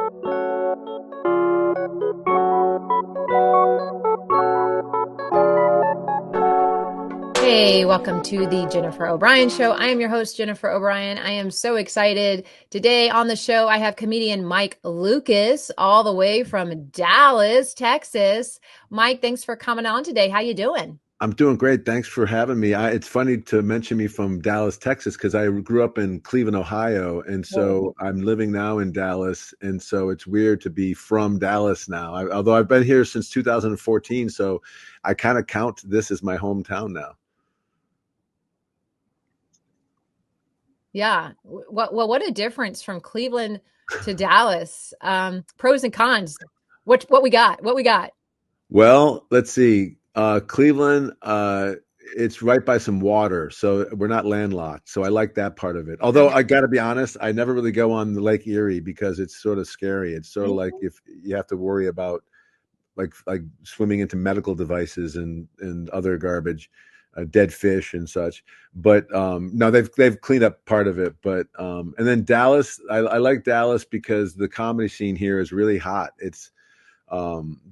Hey, welcome to the Jennifer O'Brien Show. I am your host, Jennifer O'Brien. I am so excited. Today on the show, I have comedian Mike Lukas, all the way from Dallas, Texas. Mike, thanks for coming on today. How you doing? I'm doing great. Thanks for having me. It's funny to mention me from Dallas, Texas, because I grew up in Cleveland, Ohio. And so I'm living now in Dallas. And so it's weird to be from Dallas now. Although I've been here since 2014. So I kind of count this as my hometown now. Yeah. What a difference from Cleveland to Dallas. Pros and cons. What we got? Well, let's see. Cleveland, it's right by some water, so we're not landlocked. So I like that part of it. Although I got to be honest, I never really go on the Lake Erie because it's sort of scary. It's sort of like if you have to worry about like swimming into medical devices and other garbage, dead fish and such. But no, they've cleaned up part of it. But and then Dallas, I like Dallas because the comedy scene here is really hot. It's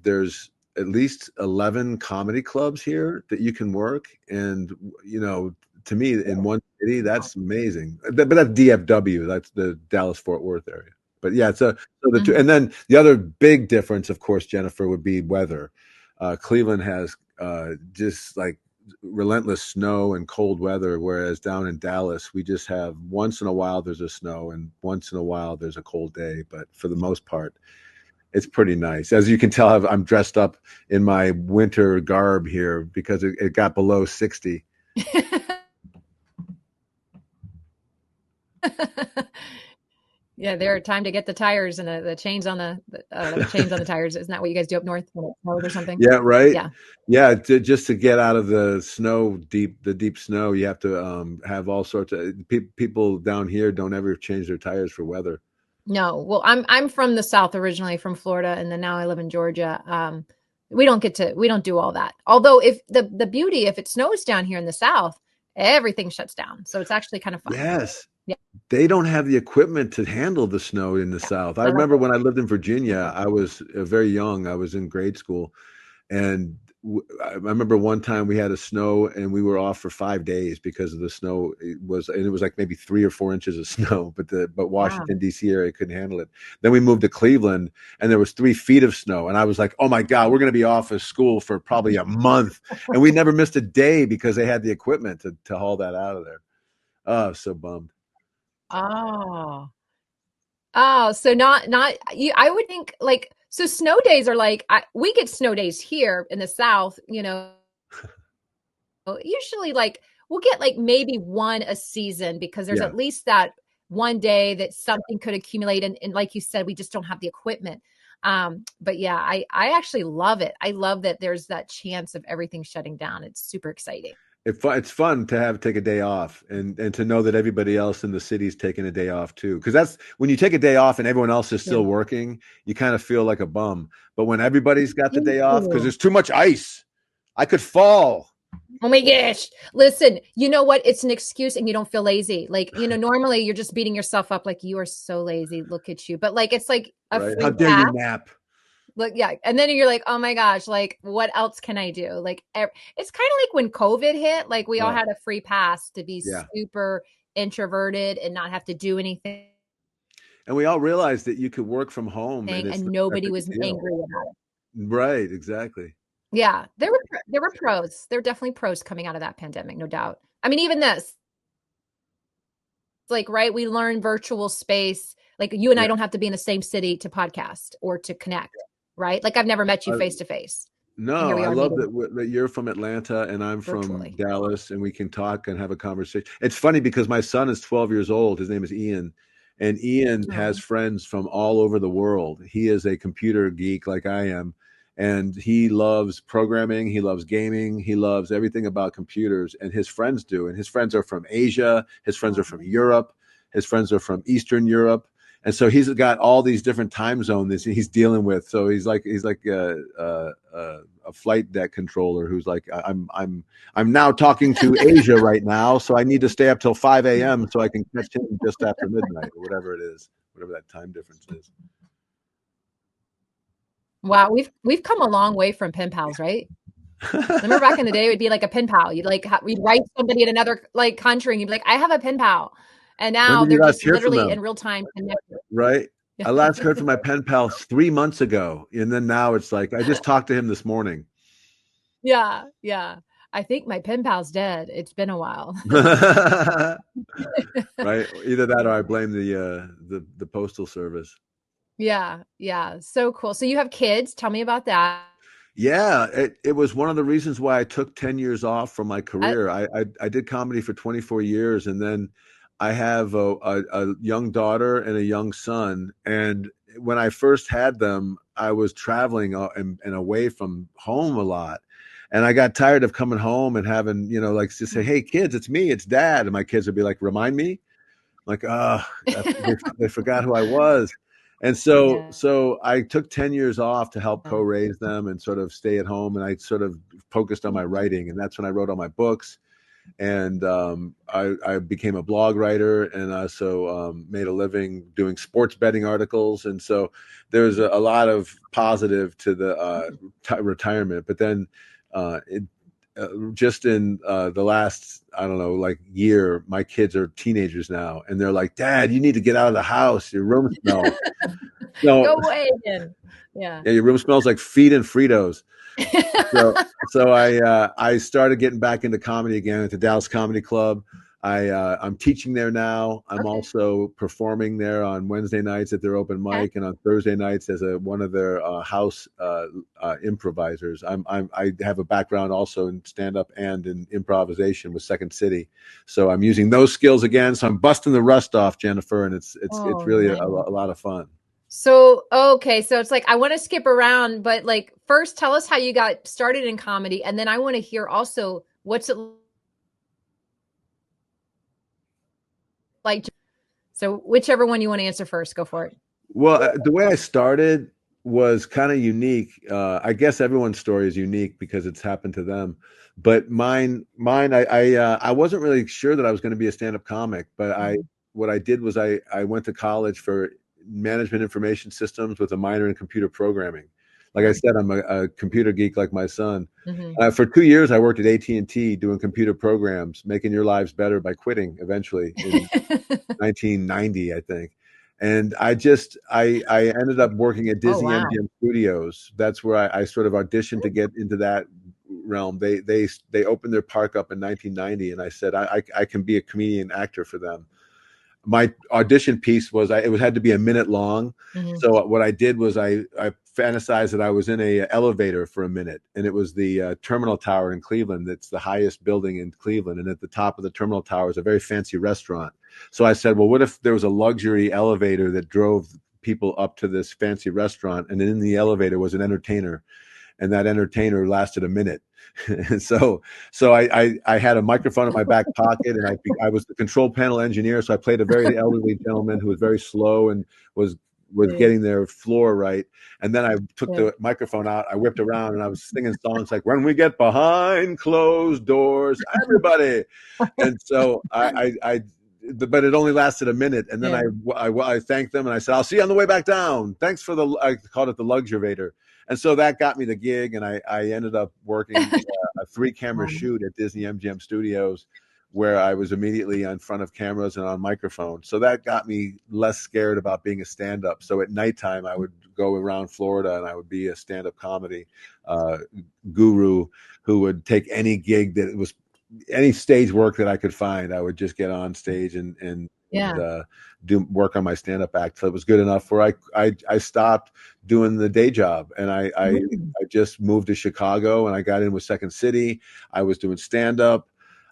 there's at least 11 comedy clubs here that you can work. And, you know, to me in one city, that's amazing. But that's DFW, that's the Dallas Fort Worth area. But yeah, so the two, and then the other big difference, of course, Jennifer, would be weather. Cleveland has just like relentless snow and cold weather, whereas down in Dallas, we just have once in a while there's a snow and once in a while there's a cold day. But for the most part, it's pretty nice. As you can tell, I'm dressed up in my winter garb here because it got below 60. Yeah, there are time to get the tires and the chains on the chains on the tires. Isn't that what you guys do up north when it snows or something? Yeah, right. Yeah. Just to get out of the snow, the deep snow, you have to have all sorts of people down here don't ever change their tires for weather. No, well, I'm from the South originally, from Florida, and then now I live in Georgia. We don't do all that. Although if the beauty, if it snows down here in the South, everything shuts down. So it's actually kind of fun. Yes. Yeah. They don't have the equipment to handle the snow in the South. I remember when I lived in Virginia, I was very young. I was in grade school. And I remember one time we had a snow and we were off for 5 days because of the snow. It was like maybe 3 or 4 inches of snow, but Washington, D.C. area couldn't handle it. Then we moved to Cleveland and there was 3 feet of snow. And I was like, oh my God, we're going to be off of school for probably a month. And we never missed a day because they had the equipment to haul that out of there. Oh, so bummed. Oh, so not you. I would think like, so snow days are like, we get snow days here in the South, you know, usually like we'll get like maybe one a season because there's at least that one day that something could accumulate. And like you said, we just don't have the equipment. But yeah, I actually love it. I love that there's that chance of everything shutting down. It's super exciting. It's fun to take a day off and to know that everybody else in the city's taking a day off too. Because that's when you take a day off and everyone else is still working, you kind of feel like a bum. But when everybody's got the day off, because there's too much ice, I could fall. Oh my gosh. Listen, you know what? It's an excuse and you don't feel lazy. Like, you know, normally you're just beating yourself up like you are so lazy. Look at you. But like, it's like a free How dare you nap? Look, yeah. And then you're like, oh my gosh, like what else can I do? Like it's kind of like when COVID hit, like we all had a free pass to be super introverted and not have to do anything. And we all realized that you could work from home and nobody was angry about it. Right, exactly. Yeah, there were pros. There were definitely pros coming out of that pandemic, no doubt. I mean, even this, like, right, we learn virtual space. Like you and I don't have to be in the same city to podcast or to connect. Right? Like I've never met you face to face. No, I love that you're from Atlanta and I'm from Dallas and we can talk and have a conversation. It's funny because my son is 12 years old. His name is Ian. And Ian has friends from all over the world. He is a computer geek like I am. And he loves programming. He loves gaming. He loves everything about computers. And his friends do. And his friends are from Asia. His friends are from Europe. His friends are from Eastern Europe. And so he's got all these different time zones he's dealing with. So he's like a flight deck controller who's like, I'm now talking to Asia right now, so I need to stay up till 5 a.m. so I can catch him just after midnight or whatever it is, whatever that time difference is. Wow, we've come a long way from pen pals, right? Remember back in the day, it would be like a pen pal. You'd like we'd write somebody in another like country, and you'd be like, "I have a pen pal," and When now did you they're last just hear from literally them? in real time connected. Right. Yeah. I last heard from my pen pal 3 months ago, and then now it's like I just talked to him this morning. Yeah, yeah. I think my pen pal's dead. It's been a while. Right. Either that or I blame the postal service. Yeah, yeah. So cool. So you have kids. Tell me about that. Yeah, it was one of the reasons why I took 10 years off from my Uh, career. I did comedy for 24 years, and then I have a young daughter and a young son. And when I first had them, I was traveling and away from home a lot. And I got tired of coming home and having, like to say, "Hey kids, it's me, it's dad." And my kids would be like, "Remind me?" Like, they forgot who I was. And so, Yeah. so I took 10 years off to help co-raise them and sort of stay at home. And I sort of focused on my writing. And that's when I wrote all my books. And I became a blog writer and also made a living doing sports betting articles. And so there's a lot of positive to the retirement. But then just in the last, I don't know, like year, my kids are teenagers now, and they're like, "Dad, you need to get out of the house. Your room smells." Go So away again. Yeah. yeah, your room smells like feet and Fritos. So I started getting back into comedy again at the Dallas Comedy Club. I'm teaching there now. I'm Okay. also performing there on Wednesday nights at their open mic and on Thursday nights as one of their house improvisers. I have a background also in stand up and in improvisation with Second City, so I'm using those skills again. So I'm busting the rust off, Jennifer, and it's Oh, really nice. a lot of fun. So, okay, so it's like I want to skip around, but like first tell us how you got started in comedy, and then I want to hear also what's it like. So, whichever one you want to answer first, go for it. Well, the way I started was kind of unique. I guess everyone's story is unique because it's happened to them. But I wasn't really sure that I was going to be a stand-up comic. But Mhm. what I did was I went to college for management information systems with a minor in computer programming. Like I said, I'm a computer geek like my son. Mhm. For 2 years, I worked at AT&T doing computer programs, making your lives better by quitting eventually in 1990, I think. And I ended up working at Oh, Disney wow. MGM Studios. That's where I sort of auditioned to get into that realm. They opened their park up in 1990, and I said I can be a comedian actor for them. My audition piece was it had to be a minute long. Mhm. So what I did was I fantasized that I was in a elevator for a minute, and it was the Terminal Tower in Cleveland. That's the highest building in Cleveland, and at the top of the Terminal Tower is a very fancy restaurant. So I said, well, what if there was a luxury elevator that drove people up to this fancy restaurant, and in the elevator was an entertainer, and that entertainer lasted a minute. And so I had a microphone in my back pocket, and I was the control panel engineer. So I played a very elderly gentleman who was very slow and was Yeah. getting their floor right. And then I took Yeah. the microphone out, I whipped around, and I was singing songs like "When We Get Behind Closed Doors, Everybody." And so but it only lasted a minute, and then Yeah. I thanked them and I said, "I'll see you on the way back down. Thanks for the." I called it the Luxurvator, and so that got me the gig, and I ended up working a 3-camera Um, shoot at Disney MGM Studios, where I was immediately in front of cameras and on microphones. So that got me less scared about being a stand-up. So at nighttime, I would go around Florida and I would be a stand-up comedy uh, guru who would take any gig that was any stage work that I could find. I would just get on stage and yeah. do work on my stand-up act. So it was good enough where I stopped doing the day job, and Mm. I just moved to Chicago, and I got in with Second City. I was doing stand-up.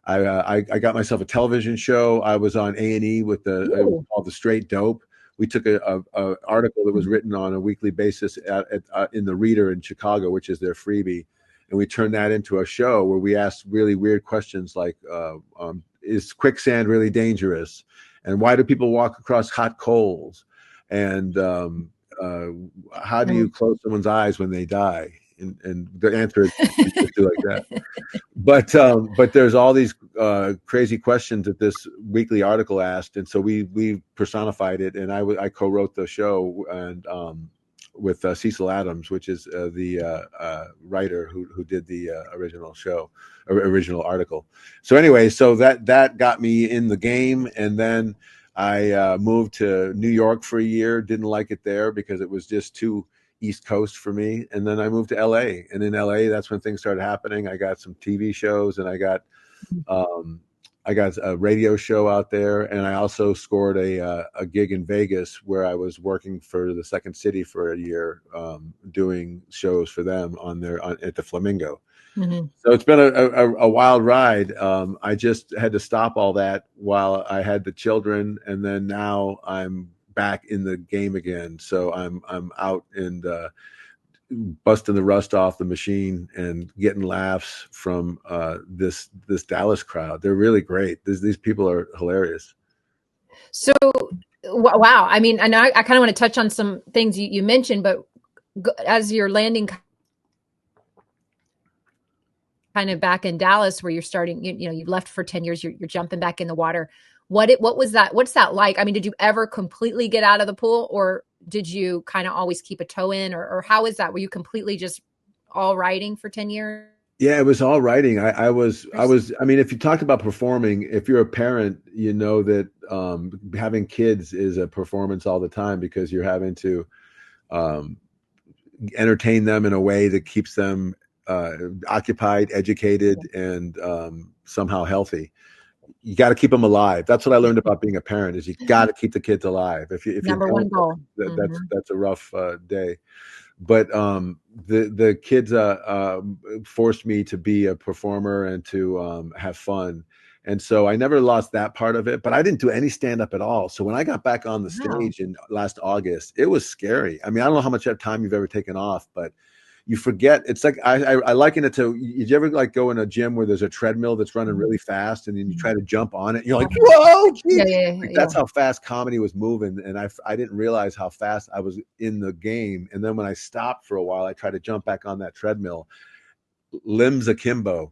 I got myself a television show. I was on A&E with it was Ooh. called The Straight Dope. We took a article that was written on a weekly basis in the Reader in Chicago, which is their freebie, and we turned that into a show where we asked really weird questions like, "Is quicksand really dangerous?" And "Why do people walk across hot coals?" And uh, "How do you close someone's eyes when they die?" And the answer is just do like that. But there's all these crazy questions that this weekly article asked, and so we personified it, and I co-wrote the show, and with Cecil Adams, which is the writer who did the original show, original article. So anyway, so that got me in the game, and then I moved to New York for a year. Didn't like it there because it was just too East Coast for me. And then I moved to LA, and in LA, that's when things started happening. I got some TV shows, and I got a radio show out there, and I also scored a gig in Vegas where I was working for the Second City for a year, doing shows for them at the Flamingo. Mm-hmm. So it's been a wild ride. I just had to stop all that while I had the children, and then now I'm back in the game again. So I'm out and busting the rust off the machine and getting laughs from this Dallas crowd. They're really great. These people are hilarious. So, wow. I mean, I know I kind of want to touch on some things you mentioned, but as you're landing kind of back in Dallas, where you're starting, you've left for 10 years, you're jumping back in the water. What was that? What's that like? I mean, did you ever completely get out of the pool, or did you kind of always keep a toe in, or how is that? Were you completely just all writing for 10 years? Yeah, it was all writing. I mean, if you talked about performing, if you're a parent, you know that having kids is a performance all the time, because you're having to entertain them in a way that keeps them occupied, educated, and somehow healthy. You got to keep them alive. That's what I learned about being a parent, is you got to keep the kids alive. If number one goal, that's a rough day. But the kids forced me to be a performer and to have fun. And so I never lost that part of it, but I didn't do any stand-up at all. So when I got back on the stage in last August, it was scary. I mean, I don't know how much time you've ever taken off, but you forget. It's like I liken it to, did you ever like go in a gym where there's a treadmill that's running really fast, and then you try to jump on it, and you're like, whoa, geez. That's how fast comedy was moving, and I didn't realize how fast I was in the game. And then when I stopped for a while, I tried to jump back on that treadmill, limbs akimbo.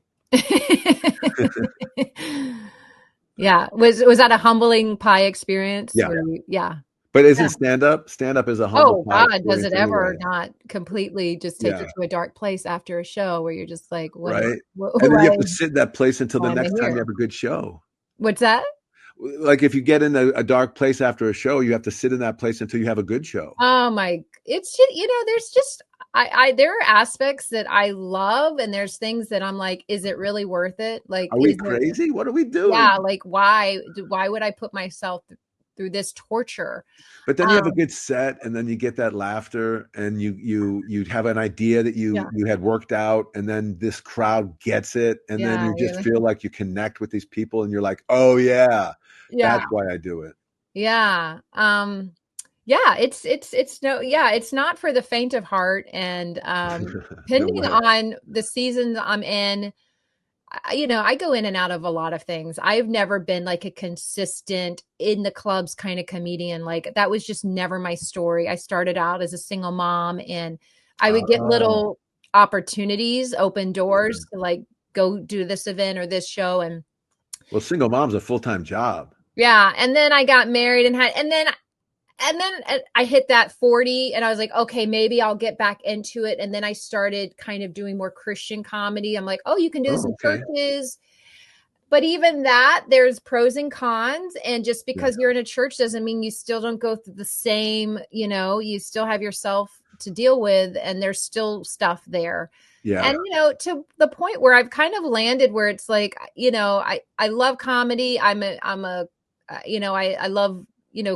Yeah. Was that a humbling pie experience? Yeah. But isn't stand-up is a humble pie. Oh God, does it ever not completely just take you to a dark place after a show where you're just like, what? Right. And then you have to sit in that place until the next time you have a good show. What's that? Like if you get in a dark place after a show, you have to sit in that place until you have a good show. Oh my, it's just, there's just, there are aspects that I love, and there's things that I'm like, is it really worth it? Like, are we crazy? What are we doing? Yeah. Like why would I put myself through this torture? But then you have a good set, and then you get that laughter, and you have an idea that you had worked out, and then this crowd gets it, and then you just feel like you connect with these people, and you're like, oh yeah, that's why I do it. Yeah. It's not for the faint of heart. And depending on the season I'm in, I go in and out of a lot of things. I've never been like a consistent in the clubs kind of comedian. Like that was just never my story. I started out as a single mom, and I would get little opportunities, open doors to like go do this event or this show. And well, single mom's a full-time job. Yeah. And then I got married and then I hit that 40, and I was like, okay, maybe I'll get back into it. And then I started kind of doing more Christian comedy. I'm like, oh, you can do this in churches. But even that, there's pros and cons. And just because you're in a church doesn't mean you still don't go through the same, you still have yourself to deal with, and there's still stuff there. Yeah. And, to the point where I've kind of landed where it's like, I love comedy. I love,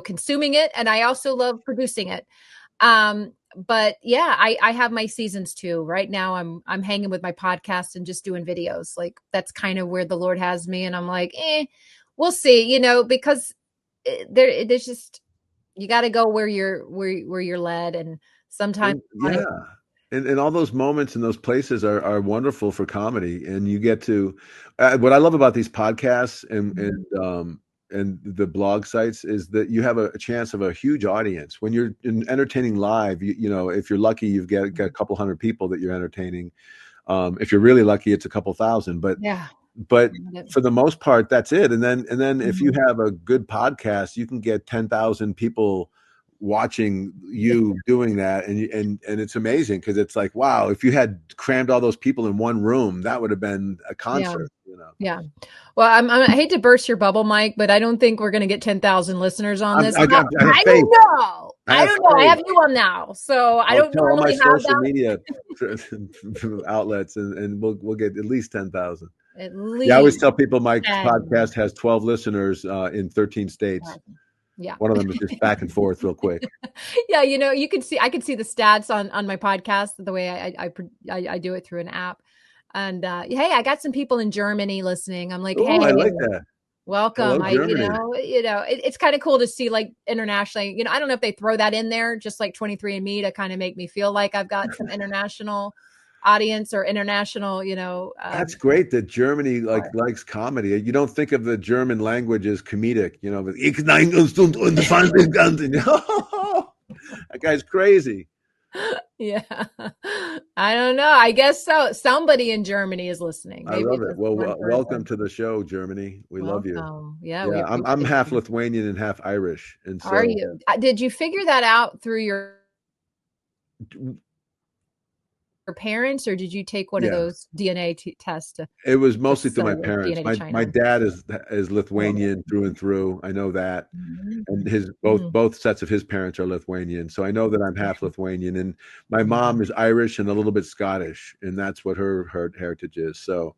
consuming it, and I also love producing it. But yeah, I have my seasons too. Right now I'm hanging with my podcast and just doing videos. Like that's kind of where the Lord has me. And I'm like, we'll see, because there's just, you got to go where you're led. And sometimes. And all those moments and those places are wonderful for comedy. And you get to, what I love about these podcasts and the blog sites is that you have a chance of a huge audience. When you're entertaining live, if you're lucky, you've got a couple hundred people that you're entertaining. If you're really lucky, it's a couple thousand, but for the most part, that's it. And then if you have a good podcast, you can get 10,000 people watching you doing that, and it's amazing because it's like, wow, if you had crammed all those people in one room, that would have been a concert. Yeah. Well, I hate to burst your bubble, Mike, but I don't think we're going to get 10,000 listeners on this. I don't know. I don't know. I have you on now, so I don't tell all my normally have social media outlets, and we'll get at least 10,000. At least. Yeah, I always tell people my podcast has 12 listeners in 13 states. Yeah. One of them is just back and forth real quick. Yeah. You know, I can see the stats on my podcast, the way I do it through an app. And hey, I got some people in Germany listening. I'm like, hey, I like that. Welcome. It's kind of cool to see, like, internationally, I don't know if they throw that in there, just like 23andMe, to kind of make me feel like I've got some international audience or international, that's great that Germany likes comedy. You don't think of the German language as comedic, but that guy's crazy. Yeah. I don't know. I guess so. Somebody in Germany is listening. Maybe I love it. Well, welcome to the show, Germany. We love you. Yeah. I'm half Lithuanian and half Irish. And so, are you? Did you figure that out through your parents, or did you take one of those DNA tests? It was mostly through my parents. My dad is Lithuanian through and through. I know that. Mm-hmm. And his both sets of his parents are Lithuanian. So I know that I'm half Lithuanian, and my mom is Irish and a little bit Scottish, and that's what her heritage is. So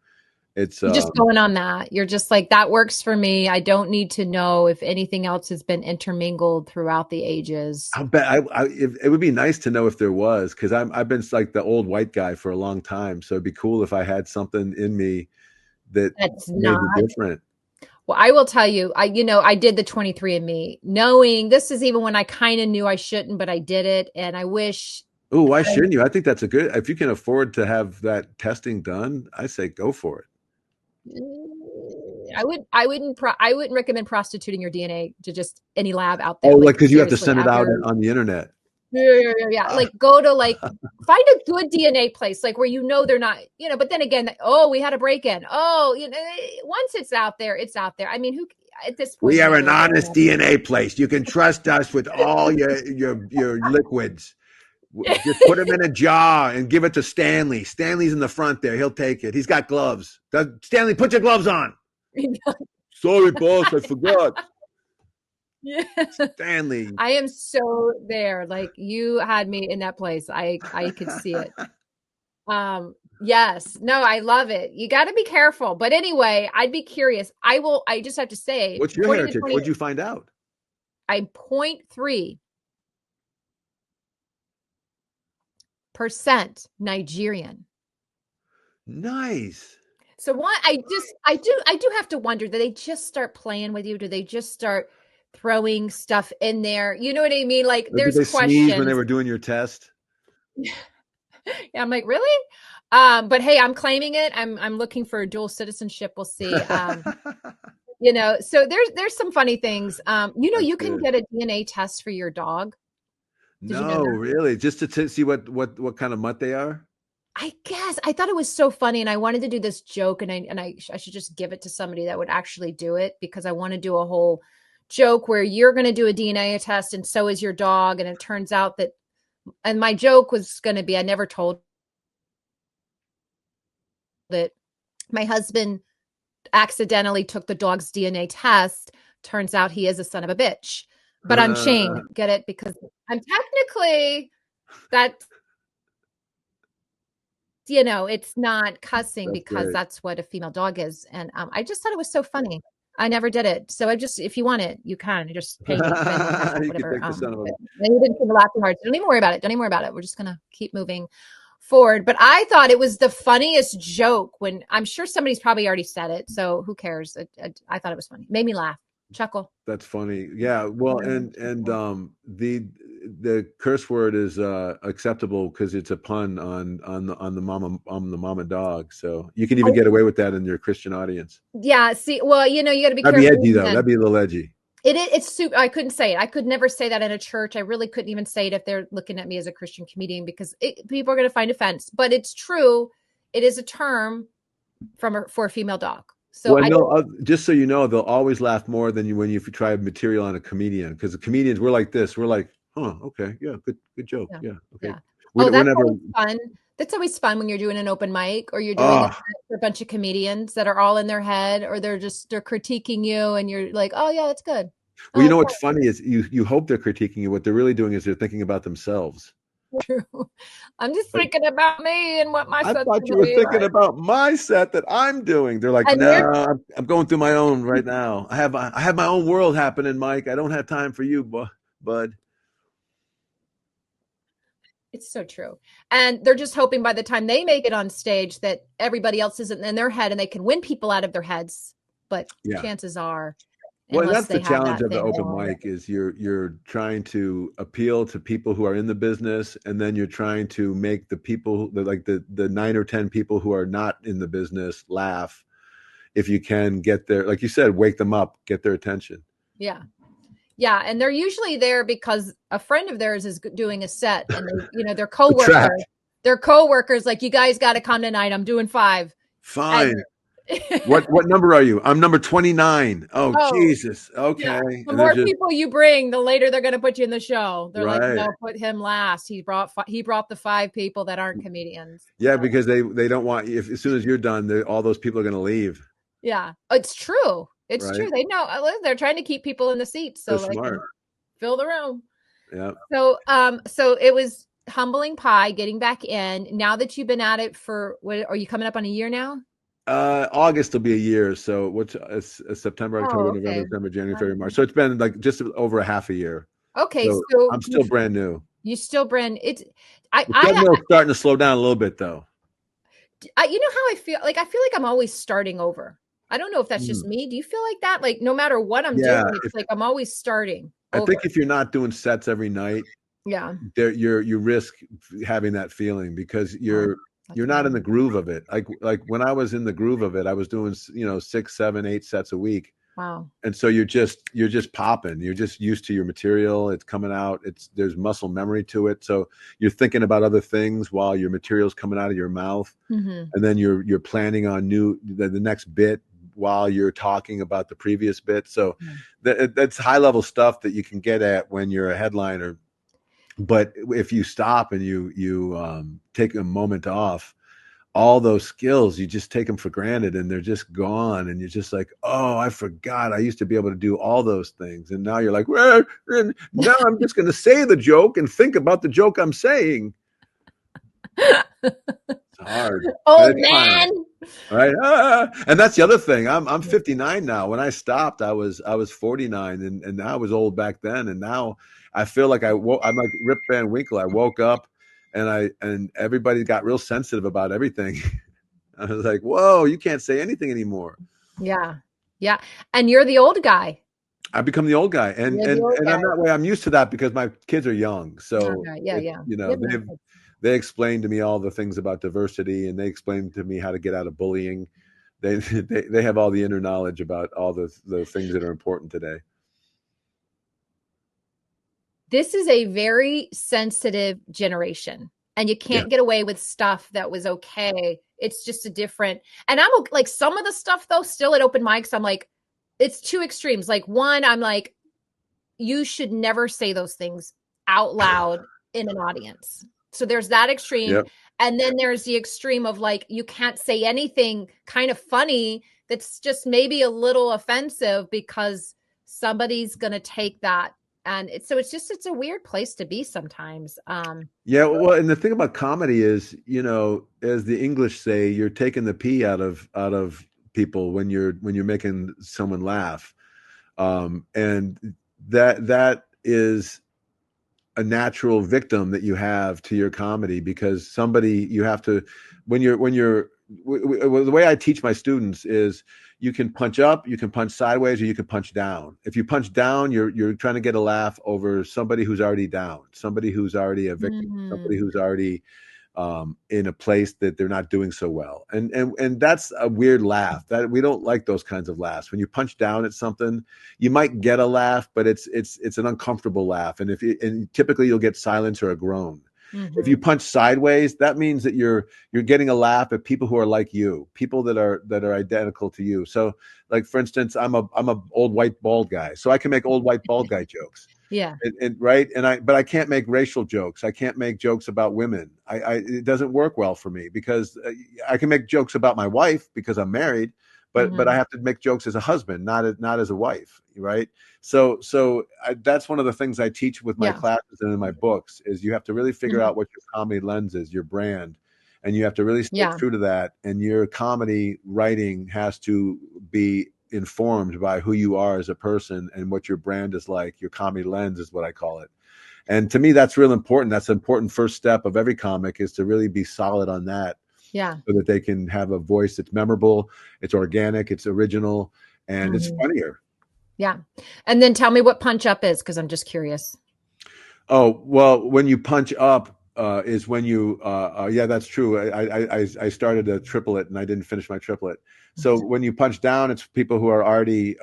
it's you're just going on that. You're just like, that works for me. I don't need to know if anything else has been intermingled throughout the ages. I bet it would be nice to know if there was, because I've been like the old white guy for a long time. So it'd be cool if I had something in me that's made me different. Well, I will tell you, I did the 23andMe, knowing this is even when I kind of knew I shouldn't, but I did it, and I wish. Oh, why shouldn't you? I think that's if you can afford to have that testing done, I say go for it. I wouldn't recommend prostituting your DNA to just any lab out there. Oh, like, because you have to send it out on the internet. Yeah. Like, go to find a good DNA place, like where they're not, but then again, we had a break-in. Once it's out there, it's out there. I mean, who at this point? We are an honest DNA place. You can trust us with all your liquids. Just put them in a jar and give it to Stanley. Stanley's in the front there. He'll take it. He's got gloves. Stanley, put your gloves on. Sorry, boss, I forgot. Yeah. Stanley. I am so there. Like, you had me in that place. I could see it. Yes. No, I love it. You got to be careful. But anyway, I'd be curious. I just have to say. What's your heritage? What'd you find out? I'm 0.3% Nigerian. Nice. So I do have to wonder, do they just start playing with you? Do they just start throwing stuff in there? You know what I mean? Like, there's questions. Sneeze when they were doing your test? Yeah, I'm like, really? But hey, I'm claiming it. I'm looking for dual citizenship. We'll see. So there's some funny things. You can get a DNA test for your dog. No, really? Just to see what kind of mutt they are? I guess. I thought it was so funny, and I wanted to do this joke, and I should just give it to somebody that would actually do it, because I want to do a whole joke where you're going to do a DNA test and so is your dog. And it turns out that, and my joke was going to be, I never told that my husband accidentally took the dog's DNA test. Turns out he is a son of a bitch, but I'm shamed. Get it? Because I'm technically it's not cussing. That's because great. That's what a female dog is. And I just thought it was so funny. I never did it. So if you want it, you can. You just pay me. Whatever. You didn't seem to laugh too hard. Don't even worry about it. We're just going to keep moving forward. But I thought it was the funniest joke, when I'm sure somebody's probably already said it. So who cares? I thought it was funny. Made me laugh. Chuckle. That's funny. Yeah. Well, and the curse word is acceptable because it's a pun on the mama dog. So you can even get away with that in your Christian audience. Yeah. See, well, you got to be careful. That'd be edgy, though. That'd be a little edgy. It's super. I couldn't say it. I could never say that in a church. I really couldn't even say it if they're looking at me as a Christian comedian, because people are going to find offense. But it's true. It is a term for a female dog. So just so you know, they'll always laugh more than you if you try material on a comedian, because the comedians, we're like this. We're like, Okay. Yeah. Good joke. Yeah. Yeah. Okay. Yeah. Oh, We're that's never. always fun. That's always fun when you're doing an open mic or you're doing a Oh, set for a bunch of comedians that are all in their head or they're critiquing you and you're like, "Oh yeah, that's good." well, Oh, you that's know what's funny is you hope they're critiquing you. What they're really doing is they're thinking about themselves. true. I'm just Like, thinking about me and what my I set's thought you gonna were be thinking like. about my set that I'm doing. They're like, And no, you're I'm going through my own right now. I have my own world happening, Mike. I don't have time for you, bud. It's so true. And they're just hoping by the time they make it on stage that everybody else isn't in their head and they can win people out of their heads. But Yeah. chances are, Well, and unless that's the they have challenge that of the thing open going. mic is you're trying to appeal to people who are in the business, and then you're trying to make the people like the 9 or 10 people who are not in the business laugh if you can get their, like you said, wake them up, get their attention. Yeah. Yeah, and they're usually there because a friend of theirs is doing a set and they, their The track. coworkers like, you guys got to come tonight. I'm doing 5. Fine. And What number are you? I'm number 29. Oh, oh, Jesus. Okay. yeah. The And they're more just people you bring, the later they're going to put you in the show. They're like, right. no, put him last. He brought the 5 people that aren't comedians. Yeah, because they don't want, if as soon as you're done, all those people are going to leave. Yeah, it's true. It's Right. true. They know they're trying to keep people in the seats They're so they smart. can fill the room. Yeah. So it was humbling pie getting back in. Now that you've been at it for what are you coming up on a year now? August will be a year. So what's September, October, Oh, November, okay. December, January, February, March. So it's been like just over a half a year. Okay, So so I'm still brand new. you still brand it's The treadmill's starting to slow down a little bit though. you know how I feel like I'm always starting over. I don't know if that's just me. Do you feel like that? Like no matter what I'm doing, it's like I'm always starting I over. think if you're not doing sets every night, Yeah. you risk having that feeling because you're not in the groove of it. Like when I was in the groove of it, I was doing 6, 7, 8 sets a week. Wow. And so you're just popping. You're just used to your material. It's coming out. There's muscle memory to it. So you're thinking about other things while your material's coming out of your mouth. Mm-hmm. And then you're planning on the next bit while you're talking about the previous bit. So that's high level stuff that you can get at when you're a headliner. But if you stop and you take a moment off, all those skills, you just take them for granted and they're just gone. And you're just like, oh, I forgot. I used to be able to do all those things. And now you're like, well, now I'm just going to say the joke and think about the joke I'm saying. It's hard. Old man. Right. And that's the other thing. I'm 59 now. When I stopped, I was 49 and I was old back then. And now I feel like I'm like Rip Van Winkle. I woke up and everybody got real sensitive about everything. I was like, whoa, you can't say anything anymore. Yeah. Yeah. And you're the old guy. I become the old guy. And I'm that way. I'm used to that because my kids are young. So they explained to me all the things about diversity and they explained to me how to get out of bullying. They have all the inner knowledge about all the things that are important today. This is a very sensitive generation and you can't get away with stuff that was okay. It's just a different, and I'm like some of the stuff though, still at open mics, I'm like, it's two extremes. Like one, I'm like, you should never say those things out loud in an audience. So there's that extreme. Yep. And then there's the extreme of like, you can't say anything kind of funny that's just maybe a little offensive because somebody's going to take that. And it's a weird place to be sometimes. Yeah. Well, and the thing about comedy is, as the English say, you're taking the pee out of people when you're making someone laugh. And that is a natural victim that you have to your comedy because you have to, the way I teach my students is you can punch up, you can punch sideways, or you can punch down. If you punch down, you're trying to get a laugh over somebody who's already down, somebody who's already a victim, somebody who's already in a place that they're not doing so well. And that's a weird laugh. That we don't like those kinds of laughs. When you punch down at something, you might get a laugh, but it's an uncomfortable laugh. And typically you'll get silence or a groan. Mm-hmm. If you punch sideways, that means that you're getting a laugh at people who are like you, people that are identical to you. So like, for instance, I'm a old white bald guy, so I can make old white bald guy jokes. Yeah. Right. But I can't make racial jokes. I can't make jokes about women. It doesn't work well for me because I can make jokes about my wife because I'm married, but I have to make jokes as a husband, not as a wife. Right. That's one of the things I teach with my classes and in my books is you have to really figure out what your comedy lens is, your brand, and you have to really stay true to that. And your comedy writing has to be informed by who you are as a person and what your brand is like. Your comedy lens is what I call it. And to me, that's real important. That's an important first step of every comic is to really be solid on that. Yeah. So that they can have a voice that's memorable, it's organic, it's original, and it's funnier. Yeah. And then tell me what punch up is, because I'm just curious. Oh, well, when you punch up is when you, yeah, that's true. I started a triplet and I didn't finish my triplet. So when you punch down, it's people who are already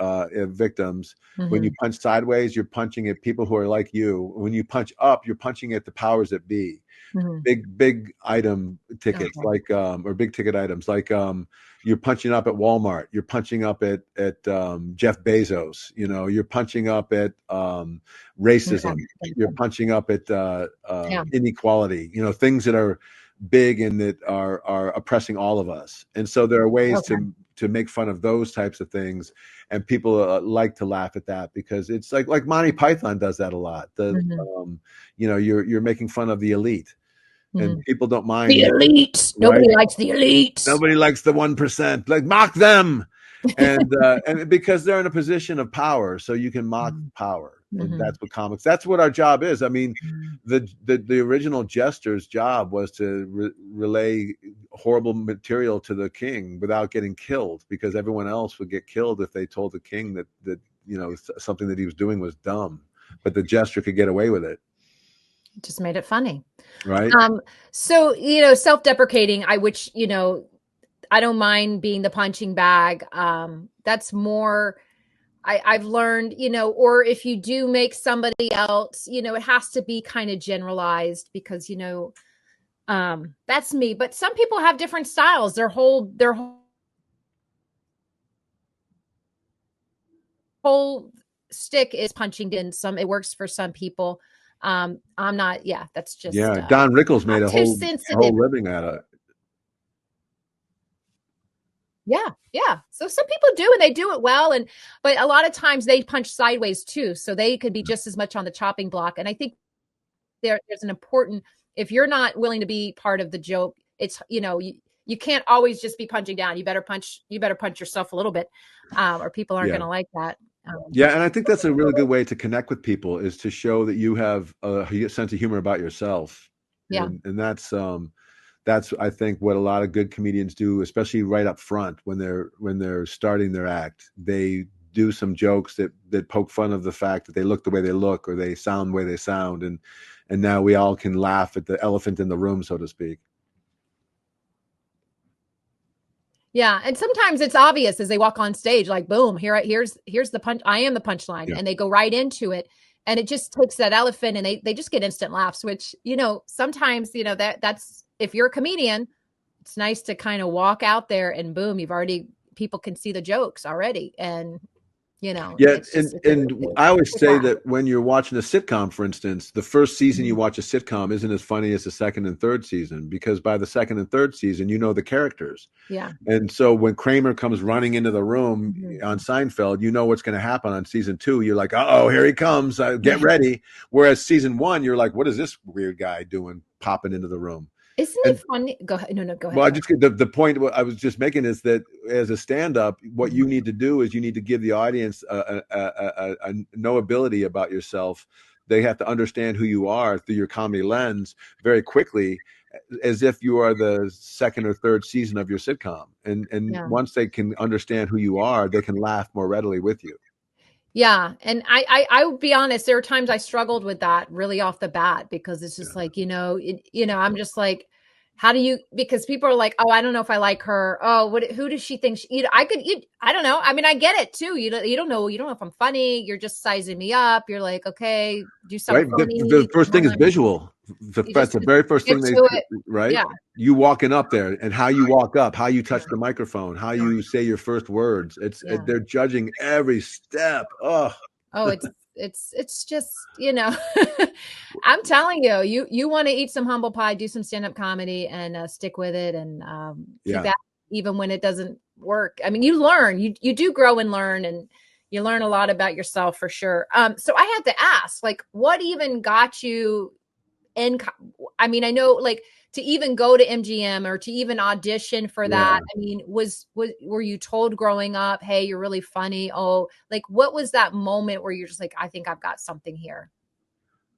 victims. When you punch sideways, you're punching at people who are like you. When you punch up, you're punching at the powers that be. Big item tickets, like or big ticket items, like you're punching up at Walmart, you're punching up at Jeff Bezos, you're punching up at racism, you're punching up at inequality, things that are big and that are oppressing all of us. And so there are ways to make fun of those types of things, and people like to laugh at that because it's like Monty Python does that a lot. You're making fun of the elite. And people don't mind the elite. Right? Nobody likes the elite. Nobody likes the 1%. Like, mock them, and because they're in a position of power, so you can mock power, and that's what comics. That's what our job is. I mean, the original jester's job was to relay horrible material to the king without getting killed, because everyone else would get killed if they told the king that something that he was doing was dumb, but the jester could get away with it. Just made it funny. Right. So, self-deprecating, which, I don't mind being the punching bag. That's more, I've learned, or if you do make somebody else, it has to be kind of generalized because, that's me. But some people have different styles. Their whole stick is punching in. It works for some people. I'm not, that's just, Don Rickles made a whole living out of it. Yeah. So some people do, and they do it well. But a lot of times they punch sideways too. So they could be just as much on the chopping block. And I think there's an important, if you're not willing to be part of the joke, it's, you can't always just be punching down. You better punch yourself a little bit, or people aren't going to like that. And I think that's a really good way to connect with people, is to show that you have a sense of humor about yourself. And that's I think what a lot of good comedians do, especially right up front when they're starting their act. They do some jokes that poke fun of the fact that they look the way they look, or they sound the way they sound, and now we all can laugh at the elephant in the room, so to speak. Yeah, and sometimes it's obvious as they walk on stage, like, boom, here's the punch. I am the punchline, and they go right into it, and it just takes that elephant, and they just get instant laughs. Which sometimes that's, if you're a comedian, it's nice to kind of walk out there and boom, people can see the jokes already, and I always say that when you're watching a sitcom, for instance, the first season you watch a sitcom isn't as funny as the second and third season, because by the second and third season, the characters. Yeah. And so when Kramer comes running into the room on Seinfeld, what's going to happen on season 2. You're like, oh, here he comes. Get ready. Whereas season 1, you're like, what is this weird guy doing popping into the room? Isn't it funny? Go ahead. No, go ahead. Well, the point I was just making is that as a stand-up, what you need to do is you need to give the audience a knowability about yourself. They have to understand who you are through your comedy lens very quickly, as if you are the second or third season of your sitcom. And once they can understand who you are, they can laugh more readily with you. Yeah. And I would be honest, there were times I struggled with that really off the bat, because it's just like, I'm just like, how do you, because people are like, oh, I don't know if I like her. Oh, who does she think I don't know. I mean, I get it too. You don't know if I'm funny. You're just sizing me up. You're like, okay, do something funny. The first thing is visual. That's the very first thing right? Yeah. You walking up there, and how you walk up, how you touch the microphone, how you say your first words. They're judging every step. Oh, it's it's just, I'm telling you, you want to eat some humble pie, do some stand-up comedy, and stick with it, and keep Yeah. at even when it doesn't work. I mean, you learn, you do grow and learn, and you learn a lot about yourself for sure. So I had to ask, like, what even got you in? I mean, I know, like, to even go to MGM or to even audition for that. Yeah. I mean, were you told growing up, hey, you're really funny? Oh, like, what was that moment where you're just like, I think I've got something here?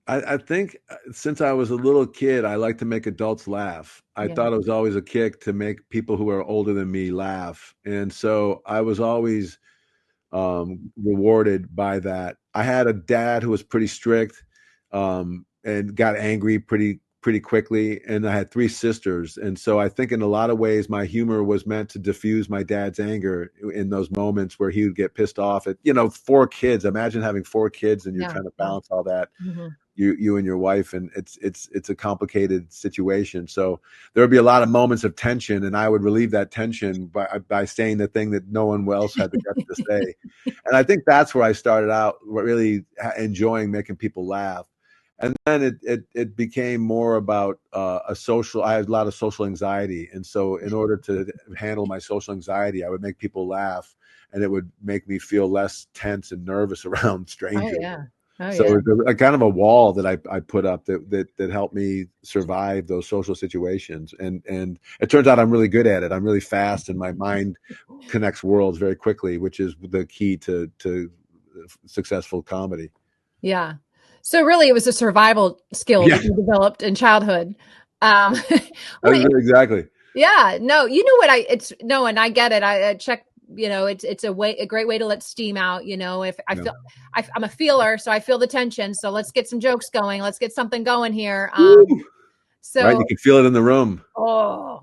I think since I was a little kid, I like to make adults laugh. I Yeah. thought it was always a kick to make people who are older than me laugh. And so I was always rewarded by that. I had a dad who was pretty strict and got angry pretty quickly, and I had three sisters, and so I think in a lot of ways my humor was meant to diffuse my dad's anger in those moments where he would get pissed off at four kids. Imagine having four kids and you're Yeah. trying to Yeah. balance all that. Mm-hmm. You and your wife, and it's a complicated situation. So there would be a lot of moments of tension, and I would relieve that tension by saying the thing that no one else had the guts to say. And I think that's where I started out really enjoying making people laugh. And then it became more about I had a lot of social anxiety, and so in order to handle my social anxiety, I would make people laugh, and it would make me feel less tense and nervous around Oh strangers. yeah. Oh So yeah. it's a kind of a wall that I put up that helped me survive those social situations. And it turns out I'm really good at it. I'm really fast, and my mind connects worlds very quickly, which is the key to successful comedy. Yeah. So really, it was a survival skill Yeah, that you developed in childhood. Um, well, exactly. yeah, no, you know what it's no, and I get it. I check, it's a great way to let steam out. If I Yeah. feel, I'm a feeler, so I feel the tension. So let's get some jokes going. Let's get something going here. Woo! Right, you So, can feel it in the room. oh,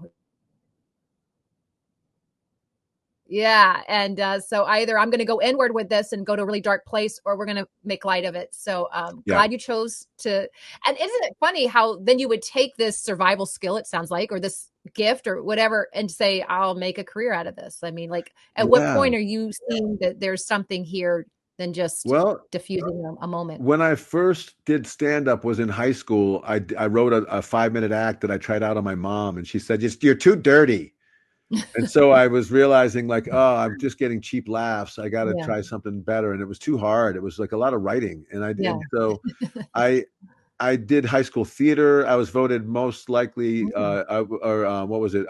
yeah. And so either I'm going to go inward with this and go to a really dark place, or we're going to make light of it. So Yeah. glad you chose to. And isn't it funny how then you would take this survival skill, it sounds like, or this gift or whatever, and say, I'll make a career out of this? I mean, like, at what Yeah. point are you seeing that there's something here than just Well, diffusing a moment? when I first did stand up was in high school. I wrote a 5 minute act that I tried out on my mom, and she said, "Just you're too dirty." And so I was realizing, like, oh, I'm just getting cheap laughs. I got to Yeah. try something better. And it was too hard. It was like a lot of writing. Yeah. And so I I did high school theater. I was voted most likely, what was it?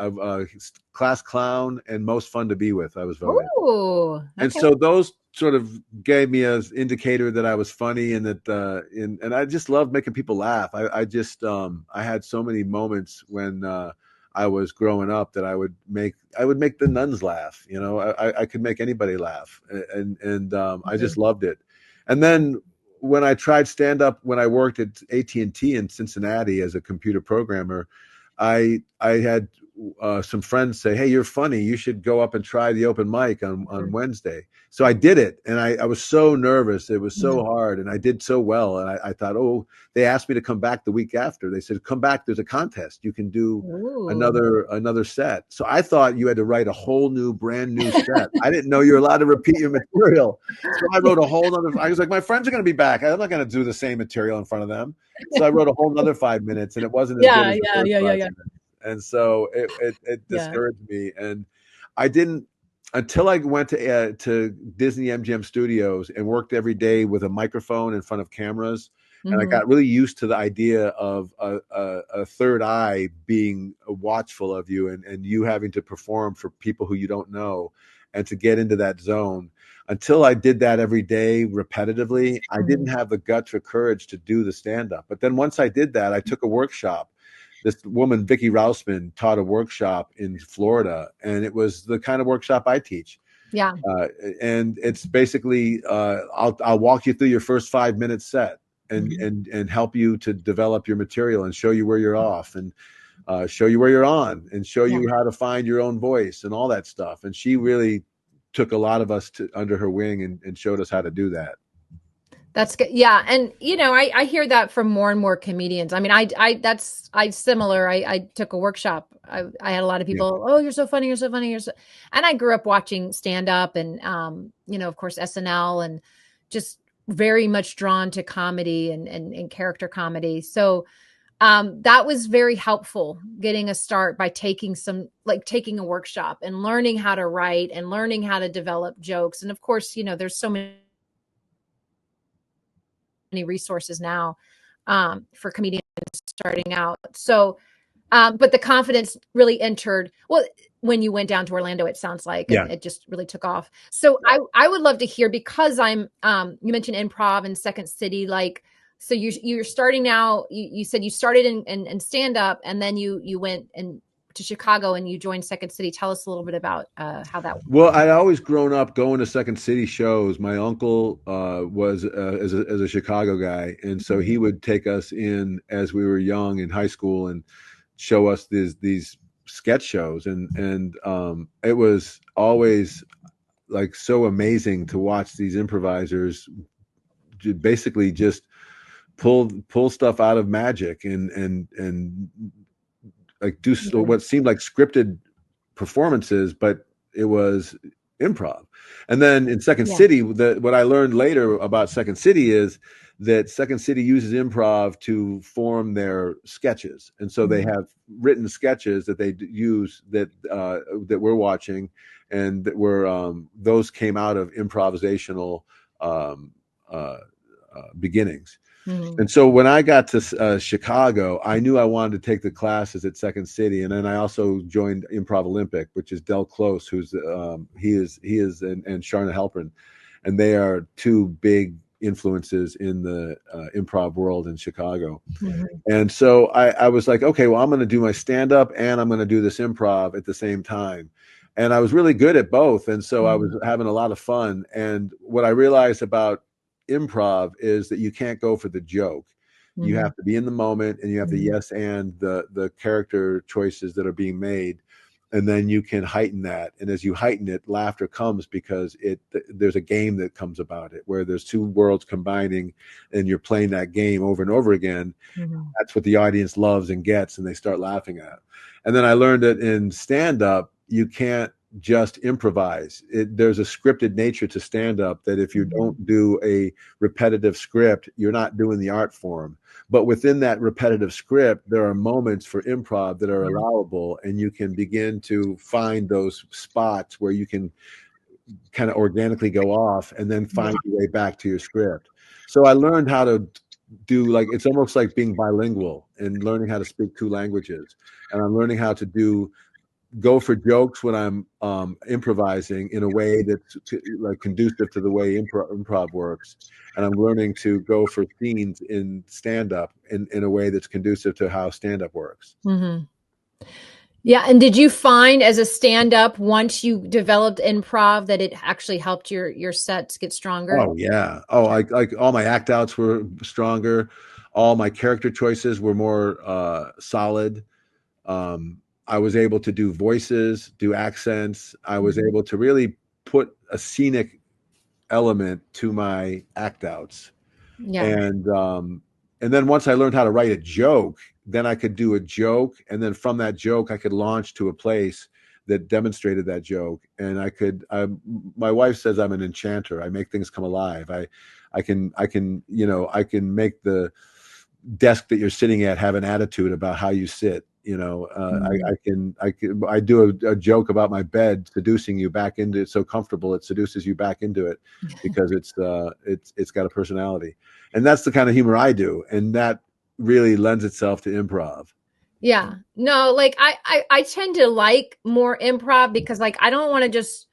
Class clown and most fun to be with. I was voted. Oh, And okay. so those sort of gave me an indicator that I was funny, and that and I just loved making people laugh. I just I had so many moments when I was growing up that I would make the nuns laugh. I could make anybody laugh, and I just loved it. And then when I tried stand up, when I worked at AT&T in Cincinnati as a computer programmer, I had some friends say, "Hey, you're funny. You should go up and try the open mic on Wednesday." So I did it, and I was so nervous. It was so Mhm. hard, and I did so well. And I thought, oh, they asked me to come back the week after. They said, "Come back. There's a contest. You can do Ooh. another set." So I thought you had to write a whole brand new set. I didn't know you were allowed to repeat your material. So I wrote a whole other. I was like, my friends are going to be back. I'm not going to do the same material in front of them. So I wrote a whole other 5 minutes, and it wasn't as good Yeah, as the yeah, first yeah, yeah, five yeah. minutes. And so it Yeah. discouraged me, and I didn't until I went to Disney MGM Studios and worked every day with a microphone in front of cameras, and I Mhm. got really used to the idea of a third eye being watchful of you, and you having to perform for people who you don't know, and to get into that zone. Until I did that every day repetitively, I didn't Mhm. have the guts or courage to do the stand up. But then once I did that, I took a workshop. This woman, Vicky Rousman, taught a workshop in Florida, and it was the kind of workshop I teach. Yeah. Uh, and it's basically, I'll walk you through your first 5 minute set, and Mhm. and help you to develop your material, and show you where you're off, and show you where you're on, and show Yeah. you how to find your own voice and all that stuff. And she really took a lot of us under her wing, and showed us how to do that. That's good. Yeah. And, I hear that from more and more comedians. I mean, I similar. I took a workshop. I had a lot of Yeah. people, oh, you're so funny. You're so funny. And I grew up watching stand up and, of course, SNL and just very much drawn to comedy and character comedy. So that was very helpful, getting a start by taking a workshop and learning how to write and learning how to develop jokes. And of course, there's so many resources now for comedians starting out. So, but the confidence really entered, well, when you went down to Orlando, it sounds like, and it just really took off. So I would love to hear, because you mentioned improv in Second City, like, so you're starting now, you said you started in stand up, and then you went to Chicago and you joined Second City. Tell us a little bit about how that went. Well, I'd always grown up going to Second City shows. My uncle was as a Chicago guy, and so he would take us in as we were young in high school and show us these sketch shows, and it was always like so amazing to watch these improvisers basically just pull stuff out of magic and like do what seemed like scripted performances, but it was improv. And then in Second City, what I learned later about Second City is that Second City uses improv to form their sketches, and so they have written sketches that they use that we're watching, and that were those came out of improvisational beginnings. And so when I got to Chicago, I knew I wanted to take the classes at Second City, and then I also joined Improv Olympic, which is Del Close, who's he is and Sharna Halpern, and they are two big influences in the improv world in Chicago. And so I was like, okay, well, I'm going to do my stand up and I'm going to do this improv at the same time. And I was really good at both, and so I was having a lot of fun. And what I realized about improv is that you can't go for the joke. You have to be in the moment, and you have the yes and the character choices that are being made, and then you can heighten that. And as you heighten it, laughter comes, because there's a game that comes about it, where there's two worlds combining and you're playing that game over and over again. That's what the audience loves and gets, and they start laughing at. And then I learned that in stand-up, you can't just improvise. There's a scripted nature to stand-up, that if you don't do a repetitive script, you're not doing the art form. But within that repetitive script, there are moments for improv that are allowable, and you can begin to find those spots where you can kind of organically go off and then find your way back to your script. So I learned how to do, like, it's almost like being bilingual and learning how to speak two languages. And I'm learning how to go for jokes when I'm improvising in a way that's like conducive to the way improv works, and I'm learning to go for scenes in stand-up in a way that's conducive to how stand-up works. Yeah, and did you find as a stand-up, once you developed improv, that it actually helped your sets get stronger? Oh yeah. Oh, like all my act outs were stronger. All my character choices were more solid. I was able to do voices, do accents. I was able to really put a scenic element to my act outs. And then once I learned how to write a joke, then I could do a joke. And then from that joke, I could launch to a place that demonstrated that joke. And my wife says I'm an enchanter. I make things come alive. I can make the desk that you're sitting at have an attitude about how you sit. I do a joke about my bed seducing you back into it, so comfortable it seduces you back into it, because it's got a personality. And that's the kind of humor I do, and that really lends itself to improv. Yeah. No, like I tend to like more improv, because like I don't want to just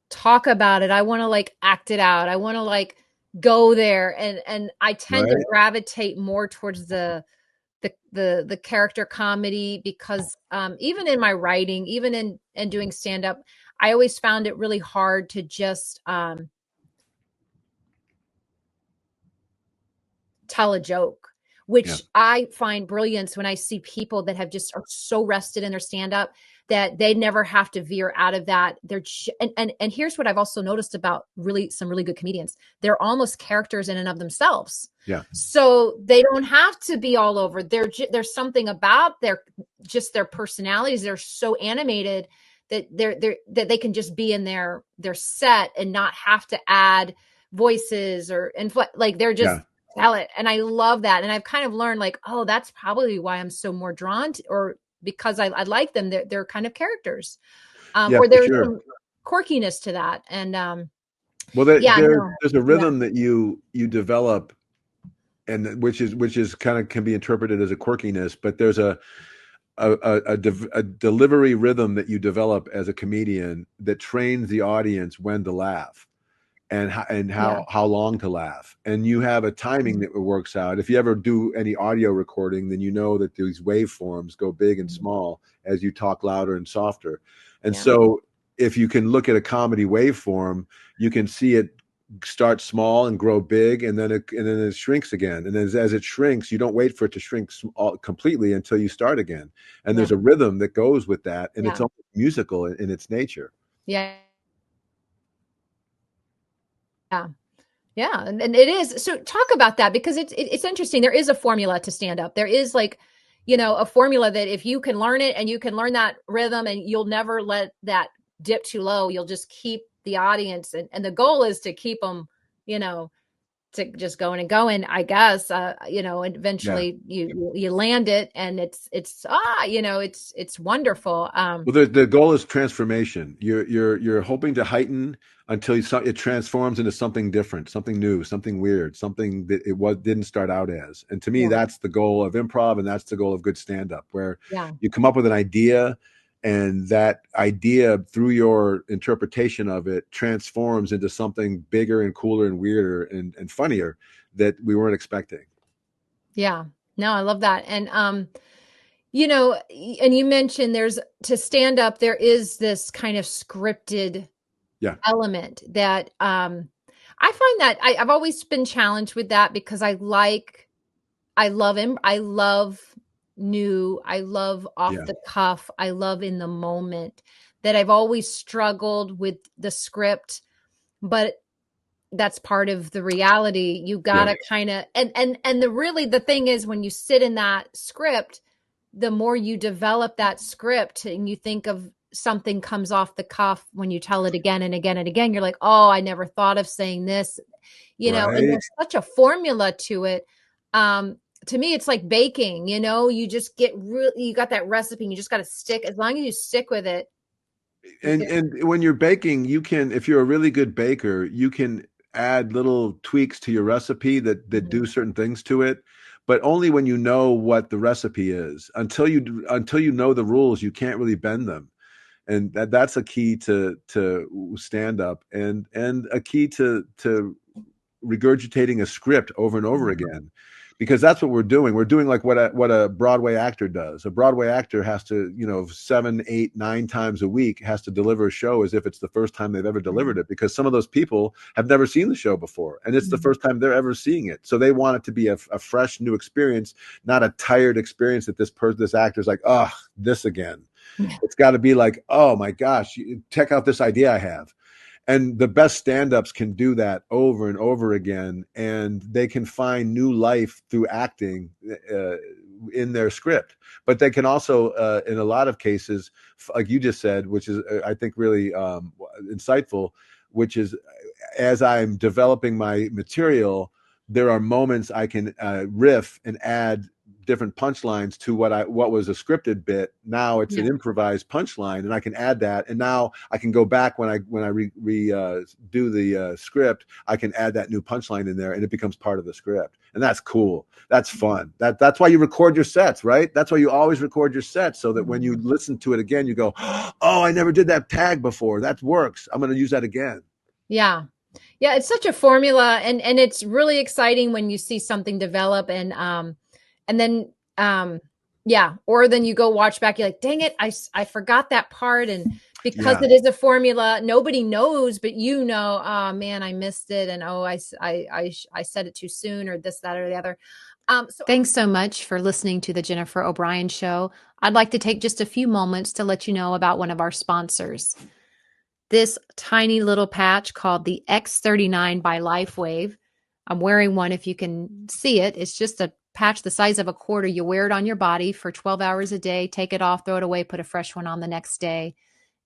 talk about it. I want to like act it out. I want to like go there, and I tend to gravitate more towards the character comedy, because even in my writing, even in doing stand-up, I always found it really hard to just tell a joke, which I find brilliance when I see people that have just are so rested in their stand-up that they never have to veer out of that. And here's what I've also noticed about some really good comedians. They're almost characters in and of themselves. Yeah. So they don't have to be all over. There's something about their personalities. They're so animated that that they can just be in their set and not have to add voices like they're just Yeah. tell it. And I love that. And I've kind of learned like, oh, that's probably why I'm so more drawn to, or because I like them. They're kind of characters. Yeah, Or for there's sure. some quirkiness to that. And Well, yeah, no, there's a yeah, rhythm that you develop, and which is kind of can be interpreted as a quirkiness, but there's a delivery rhythm that you develop as a comedian that trains the audience when to laugh and yeah, how long to laugh, and you have a timing that works out. If you ever do any audio recording, then you know that these waveforms go big and small as you talk louder and softer. And yeah, so if you can look at a comedy waveform, you can see it start small and grow big, and then it shrinks again. And as it shrinks, you don't wait for it to shrink completely until you start again. And yeah, there's a rhythm that goes with that, and it's yeah, almost musical in its nature. yeah. Yeah. Yeah, and it is. So talk about that, because it's interesting. There is a formula to stand up. There is like, a formula that if you can learn it and you can learn that rhythm and you'll never let that dip too low, you'll just keep the audience, and the goal is to keep them, you know, to just going and going, I guess, and Yeah. eventually you land it, and it's wonderful. Well, the goal is transformation. You're hoping to heighten until it transforms into something different, something new, something weird, something that didn't start out as. And to me, Yeah, that's the goal of improv, and that's the goal of good stand up, where yeah, you come up with an idea, and that idea, through your interpretation of it, transforms into something bigger and cooler and weirder and funnier that we weren't expecting. yeah. No, I love that. And and you mentioned there's to stand up, there is this kind of scripted Yeah, element that I find that I've always been challenged with that, because I love him. I love new, I love off yeah, the cuff, I love in the moment, that I've always struggled with the script. But that's part of the reality. You yeah. gotta kind of, and the thing is, when you sit in that script, the more you develop that script and you think of something comes off the cuff, when you tell it again and again and again, you're like, oh, I never thought of saying this, and Right. there's such a formula to it. To me, it's like baking, you just you got that recipe and you just got to stick, as long as you stick with it. You can, And when you're baking, you can, if you're a really good baker, you can add little tweaks to your recipe that Mhm. do certain things to it, but only when you know what the recipe is. Until you know the rules, you can't really bend them. And that's a key to stand up, and a key to regurgitating a script over and over Mhm. again, because that's what we're doing. We're doing like what a Broadway actor does. A Broadway actor has to, 7, 8, 9 times a week, has to deliver a show as if it's the first time they've ever delivered Mhm. it, because some of those people have never seen the show before, and it's the Mhm. first time they're ever seeing it. So they want it to be a fresh new experience, not a tired experience that this actor's like, oh, this again. It's got to be like, oh my gosh, check out this idea I have. And the best stand-ups can do that over and over again, and they can find new life through acting uh, in their script. But they can also, in a lot of cases, like you just said, which is, I think, really insightful, which is, as I'm developing my material, there are moments I can riff and add different punchlines to what was a scripted bit. Now it's Yeah. an improvised punchline, and I can add that. And now I can go back when I do the script. I can add that new punchline in there, and it becomes part of the script. And that's cool. That's fun. That's why you record your sets, right? That's why you always record your sets, so that when you Mhm. listen to it again, you go, "Oh, I never did that tag before. That works. I'm going to use that again." Yeah. Yeah, it's such a formula, and it's really exciting when you see something develop, and then yeah, or then you go watch back, you're like, dang it, I forgot that part, and because Yeah. it is a formula, nobody knows, but oh man, I missed it, and oh, I said it too soon, or this, that, or the other. Thanks so much for listening to the Jennifer O'Brien Show. I'd like to take just a few moments to let you know about one of our sponsors. This tiny little patch called the X39 by LifeWave. I'm wearing one if you can see it. It's just a patch the size of a quarter. You wear it on your body for 12 hours a day, take it off, throw it away, put a fresh one on the next day.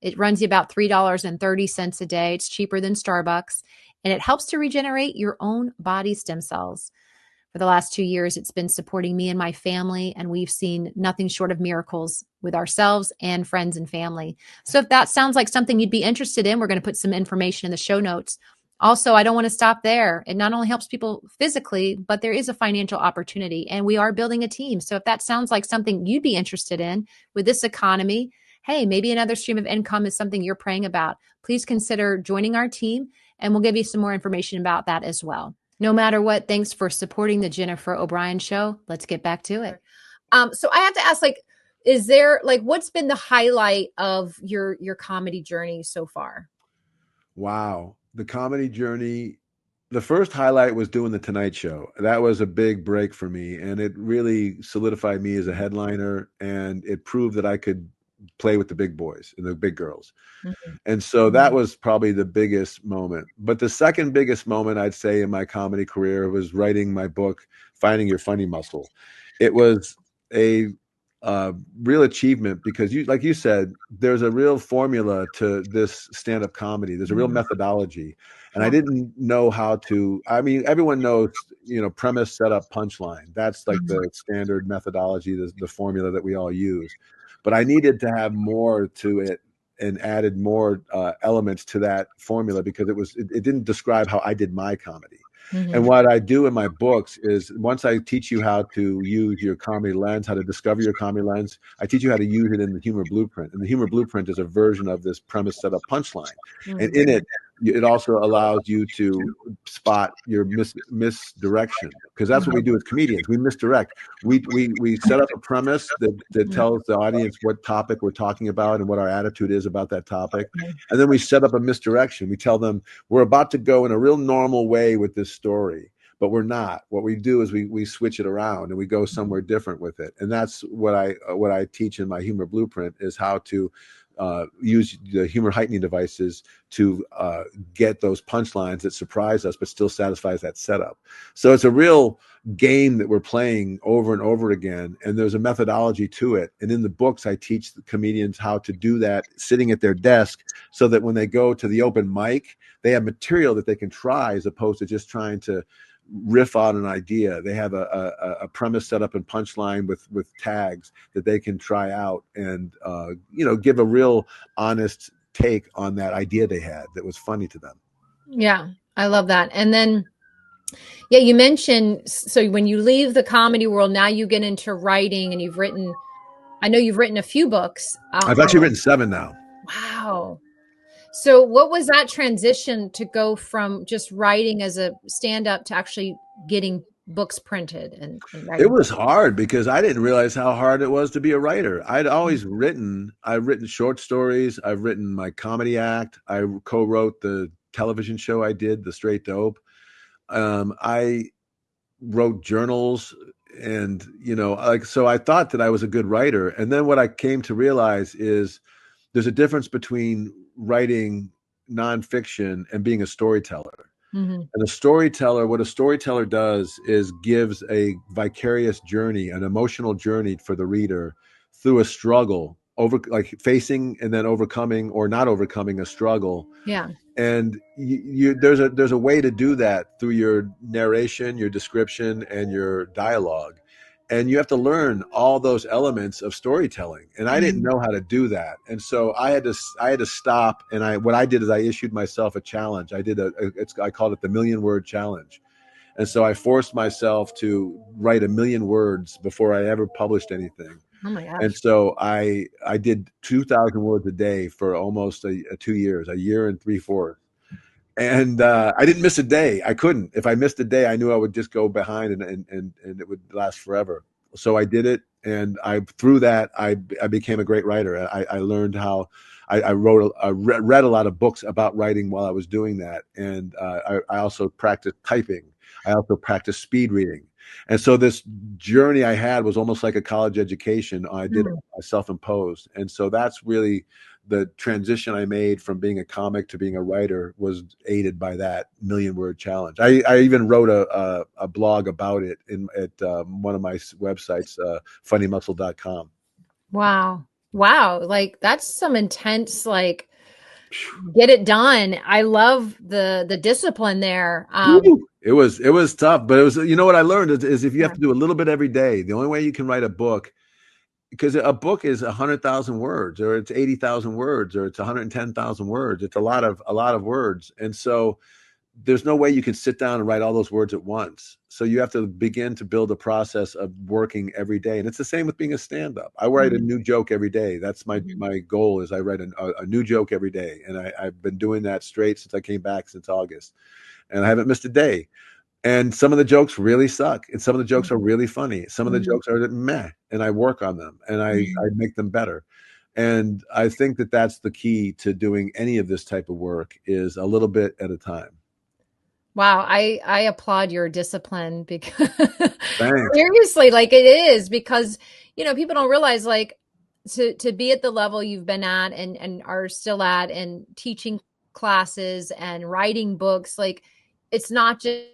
It runs you about $3.30 a day. It's cheaper than Starbucks. and it helps to regenerate your own body stem cells. For the last 2 years, it's been supporting me and my family, and we've seen nothing short of miracles with ourselves and friends and family. So if that sounds like something you'd be interested in, we're going to put some information in the show notes. Also, I don't want to stop there. It not only helps people physically, but there is a financial opportunity, and we are building a team. So if that sounds like something you'd be interested in with this economy, hey, maybe another stream of income is something you're praying about, please consider joining our team, and we'll give you some more information about that as well. No matter what, thanks for supporting the Jennifer O'Brien Show. Let's get back to it. So I have to ask, like, is there, like, what's been the highlight of your comedy journey so far? Wow. The comedy journey, the first highlight was doing the Tonight Show. That was a big break for me, and it really solidified me as a headliner, and it proved that I could play with the big boys and the big girls. Mm-hmm. And so that was probably the biggest moment. But the second biggest moment, I'd say, in my comedy career was writing my book, Finding Your Funny Muscle. It was a real achievement because, like you said, there's a real formula to this stand-up comedy. There's a real methodology. And I didn't know how to, I mean, everyone knows, premise, setup, punchline. That's like the standard methodology, the formula that we all use. But I needed to have more to it and added more elements to that formula because it didn't describe how I did my comedy. Mm-hmm. And what I do in my books is once I teach you how to use your comedy lens, how to discover your comedy lens, I teach you how to use it in the humor blueprint. And the humor blueprint is a version of this premise, setup, punchline. Mm-hmm. And in it, it also allows you to spot your misdirection, because that's what we do as comedians. We misdirect. We set up a premise that tells the audience what topic we're talking about and what our attitude is about that topic. And then we set up a misdirection. We tell them we're about to go in a real normal way with this story, but we're not. What we do is we switch it around and we go somewhere different with it. And that's what I teach in my humor blueprint, is how to use the humor heightening devices to get those punchlines that surprise us but still satisfies that setup. So it's a real game that we're playing over and over again, and there's a methodology to it. And in the books, I teach the comedians how to do that sitting at their desk, so that when they go to the open mic, they have material that they can try, as opposed to just trying to riff on an idea. They have a premise set up and punchline with tags that they can try out and give a real honest take on that idea they had that was funny to them. Yeah, I love that. And then, yeah, you mentioned, so when you leave the comedy world, now you get into writing, and I know you've written a few books. I've actually written 7 now. Wow. So what was that transition to go from just writing as a stand-up to actually getting books printed and writing? It was hard because I didn't realize how hard it was to be a writer. I've written short stories. I've written my comedy act. I co-wrote the television show I did, The Straight Dope. I wrote journals, and so I thought that I was a good writer. And then what I came to realize is there's a difference between writing nonfiction and being a storyteller. Mm-hmm. And what a storyteller does is gives a vicarious journey, an emotional journey for the reader through a struggle, facing and then overcoming or not overcoming a struggle. Yeah. And there's a way to do that through your narration, your description, and your dialogue. And you have to learn all those elements of storytelling. And I didn't know how to do that. And so I had to stop. And what I did is I issued myself a challenge. I called it the 1,000,000-word challenge. And so I forced myself to write 1,000,000 words before I ever published anything. Oh my gosh. And so I did 2,000 words a day for almost 2 years, a year and 3/4. And I didn't miss a day. I couldn't. If I missed a day, I knew I would just go behind and it would last forever. So I did it. And through that, I became a great writer. I learned how I read a lot of books about writing while I was doing that. And I also practiced typing. I also practiced speed reading. And so this journey I had was almost like a college education. I did it self-imposed. And so that's really the transition I made from being a comic to being a writer, was aided by that 1,000,000-word challenge. I even wrote a blog about it at one of my websites, funnymuscle.com. Wow. Like, that's some intense, like, get it done. I love the discipline there. It was tough, but it was, you know, what I learned is if you have to do a little bit every day, the only way you can write a book, because a book is 100,000 words, or it's 80,000 words, or it's 110,000 words. It's a lot of words. And so there's no way you can sit down and write all those words at once. So you have to begin to build a process of working every day. And it's the same with being a stand-up. I write a new joke every day. That's my goal, is I write a new joke every day. And I've been doing that straight since I came back, since August. And I haven't missed a day. And some of the jokes really suck, and some of the jokes are really funny. Some of the jokes are meh, and I work on them, and I make them better. And I think that that's the key to doing any of this type of work, is a little bit at a time. Wow. I applaud your discipline, because seriously, like, it is, because, you know, people don't realize, like, to be at the level you've been at and are still at, and teaching classes and writing books, like, it's not just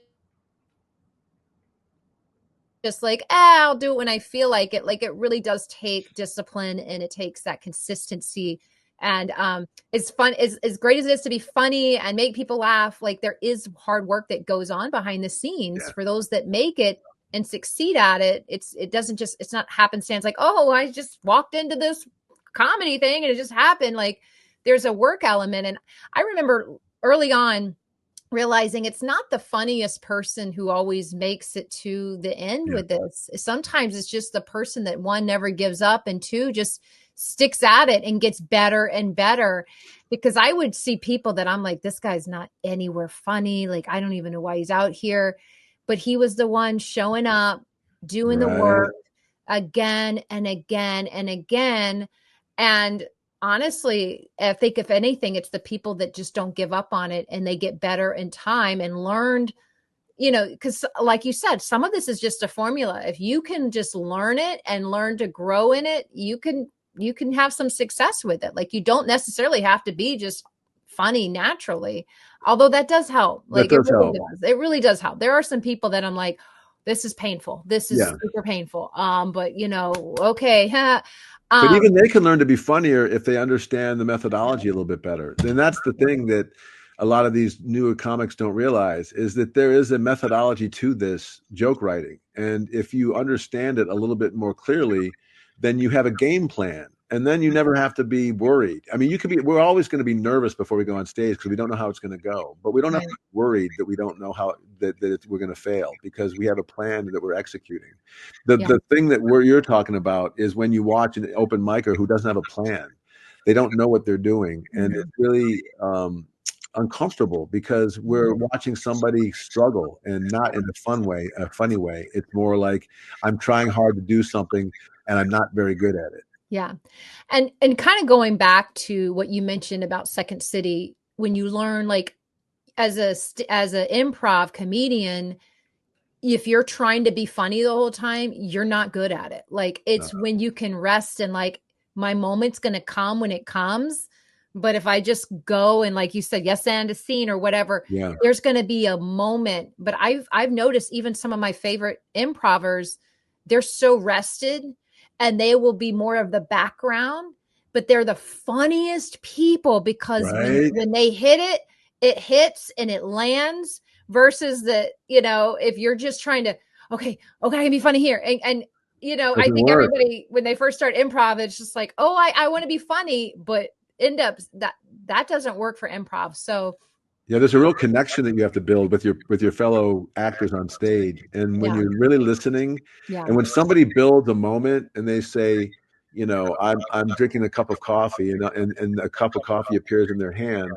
like, I'll do it when I feel like it. Like, it really does take discipline, and it takes that consistency. And it's fun, as great as it is to be funny and make people laugh. Like, there is hard work that goes on behind the scenes for those that make it and succeed at it. It's not happenstance, like, oh, I just walked into this comedy thing and it just happened. Like, there's a work element. And I remember early on realizing it's not the funniest person who always makes it to the end with this. Sometimes it's just the person that, one, never gives up, and two, just sticks at it and gets better and better. Because I would see people that I'm like, this guy's not anywhere funny. Like, I don't even know why he's out here. But he was the one showing up, doing the work again and again and again. And honestly, I think if anything, it's the people that just don't give up on it, and they get better in time and learned, you know, because like you said, some of this is just a formula. If you can just learn it and learn to grow in it, you can have some success with it. Like, you don't necessarily have to be just funny naturally, although that does help. Like, it really does help. There are some people that I'm like, this is painful. This is super painful. But, you know, okay. But even they can learn to be funnier if they understand the methodology a little bit better. And that's the thing that a lot of these newer comics don't realize, is that there is a methodology to this joke writing. And if you understand it a little bit more clearly, then you have a game plan. And then you never have to be worried. I mean, we're always going to be nervous before we go on stage, because we don't know how it's going to go. But we don't have to be worried that we don't know how we're going to fail, because we have a plan that we're executing. The thing that you're talking about is when you watch an open micer who doesn't have a plan. They don't know what they're doing. And it's really uncomfortable, because we're watching somebody struggle, and not in a funny way. It's more like, I'm trying hard to do something and I'm not very good at it. Yeah. And kind of going back to what you mentioned about Second City, when you learn, like, as an improv comedian, if you're trying to be funny the whole time, you're not good at it. Like, it's when you can rest and, like, my moment's going to come when it comes. But if I just go and, like you said, yes, and a scene or whatever, there's going to be a moment. But I've noticed even some of my favorite improvers, they're so rested, and they will be more of the background, but they're the funniest people, because when they hit it, it hits and it lands, versus that, you know, if you're just trying to, okay, I can be funny here. And you know, I think everybody, when they first start improv, it's just like, oh, I want to be funny, but end up that doesn't work for improv. So there's a real connection that you have to build with your fellow actors on stage. And when you're really listening, and when somebody builds a moment and they say, you know, I'm drinking a cup of coffee, and a cup of coffee appears in their hand.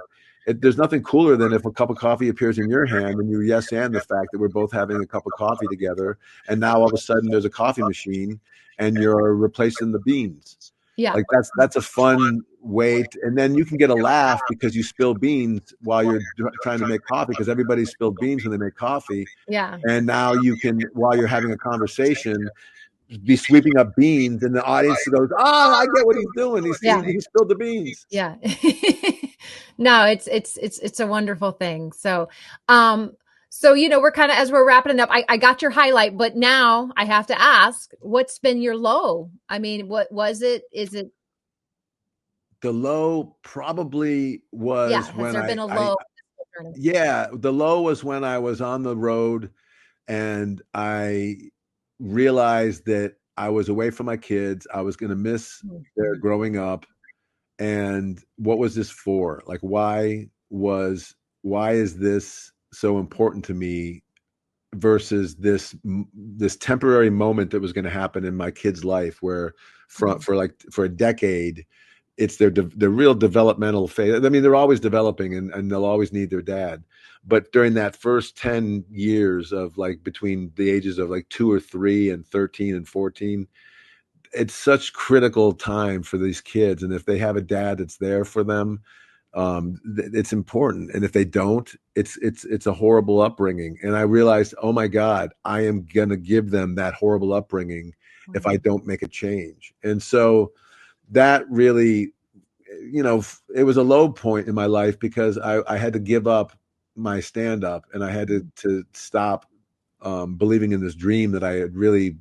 There's nothing cooler than if a cup of coffee appears in your hand, and you yes and the fact that we're both having a cup of coffee together, and now all of a sudden there's a coffee machine and you're replacing the beans. Like, that's a fun way and then you can get a laugh because you spill beans while you're trying to make coffee, because everybody spilled beans when they make coffee. And now you can, while you're having a conversation, be sweeping up beans, and the audience goes, I get what he's doing. He spilled the beans. No, it's a wonderful thing. So, so, you know, we're kind of, as we're wrapping it up, I got your highlight, but now I have to ask, what's been your low? I mean, what was it? Is it? The low probably was Has when there been a low? yeah, the low was when I was on the road and I realized that I was away from my kids. I was going to miss their growing up. And what was this for? Like, why is this so important to me versus this temporary moment that was going to happen in my kid's life where for a decade it's their real developmental phase. I mean, they're always developing and they'll always need their dad, but during that first 10 years of like between the ages of like 2 or 3 and 13 and 14, it's such critical time for these kids. And if they have a dad that's there for them, it's important. And if they don't, it's a horrible upbringing. And I realized, oh my God, I am going to give them that horrible upbringing if I don't make a change. And so that really, it was a low point in my life because I had to give up my stand up and I had to stop believing in this dream that I had really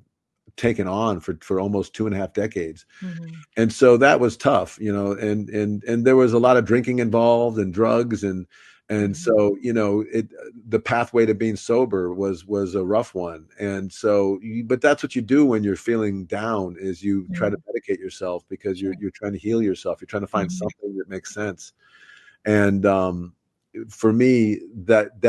taken on for almost 2.5 decades. And so that was tough, and there was a lot of drinking involved and drugs. And so, the pathway to being sober was a rough one. And so, but that's what you do when you're feeling down is you try to medicate yourself because you're trying to heal yourself. You're trying to find something that makes sense. And, for me, that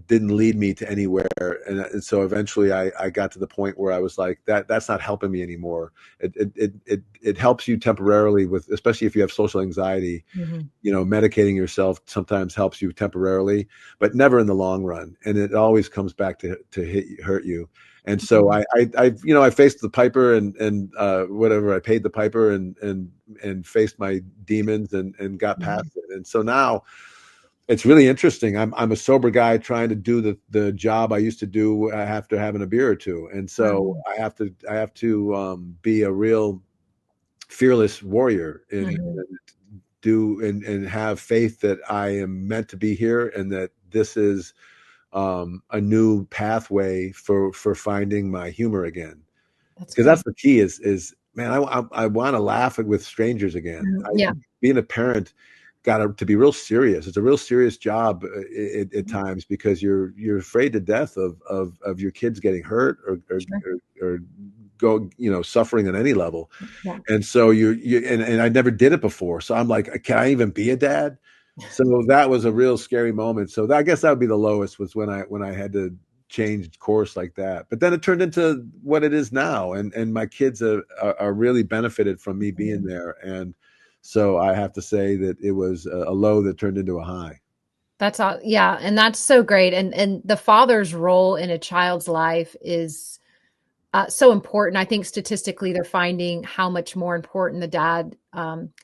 didn't lead me to anywhere. And so eventually I got to the point where I was like, that's not helping me anymore. It helps you temporarily with, especially if you have social anxiety, medicating yourself sometimes helps you temporarily, but never in the long run. And it always comes back to hurt you. And so I faced the piper and whatever, I paid the piper and faced my demons and got past it. And so now, it's really interesting. I'm a sober guy trying to do the job I used to do after having a beer or two, and so I have to be a real fearless warrior and have faith that I am meant to be here and that this is a new pathway for finding my humor again. Because that's the key. Is man, I want to laugh with strangers again. Being a parent got to be real serious. It's a real serious job at times because you're afraid to death of your kids getting hurt or go, suffering on any level. And so and I never did it before. So I'm like, can I even be a dad? So that was a real scary moment. So I guess that would be the lowest was when I had to change course like that. But then it turned into what it is now. And my kids are really benefited from me being there. And so I have to say that it was a low that turned into a high. That's all. Yeah. And that's so great. And the father's role in a child's life is so important. I think statistically they're finding how much more important the dad,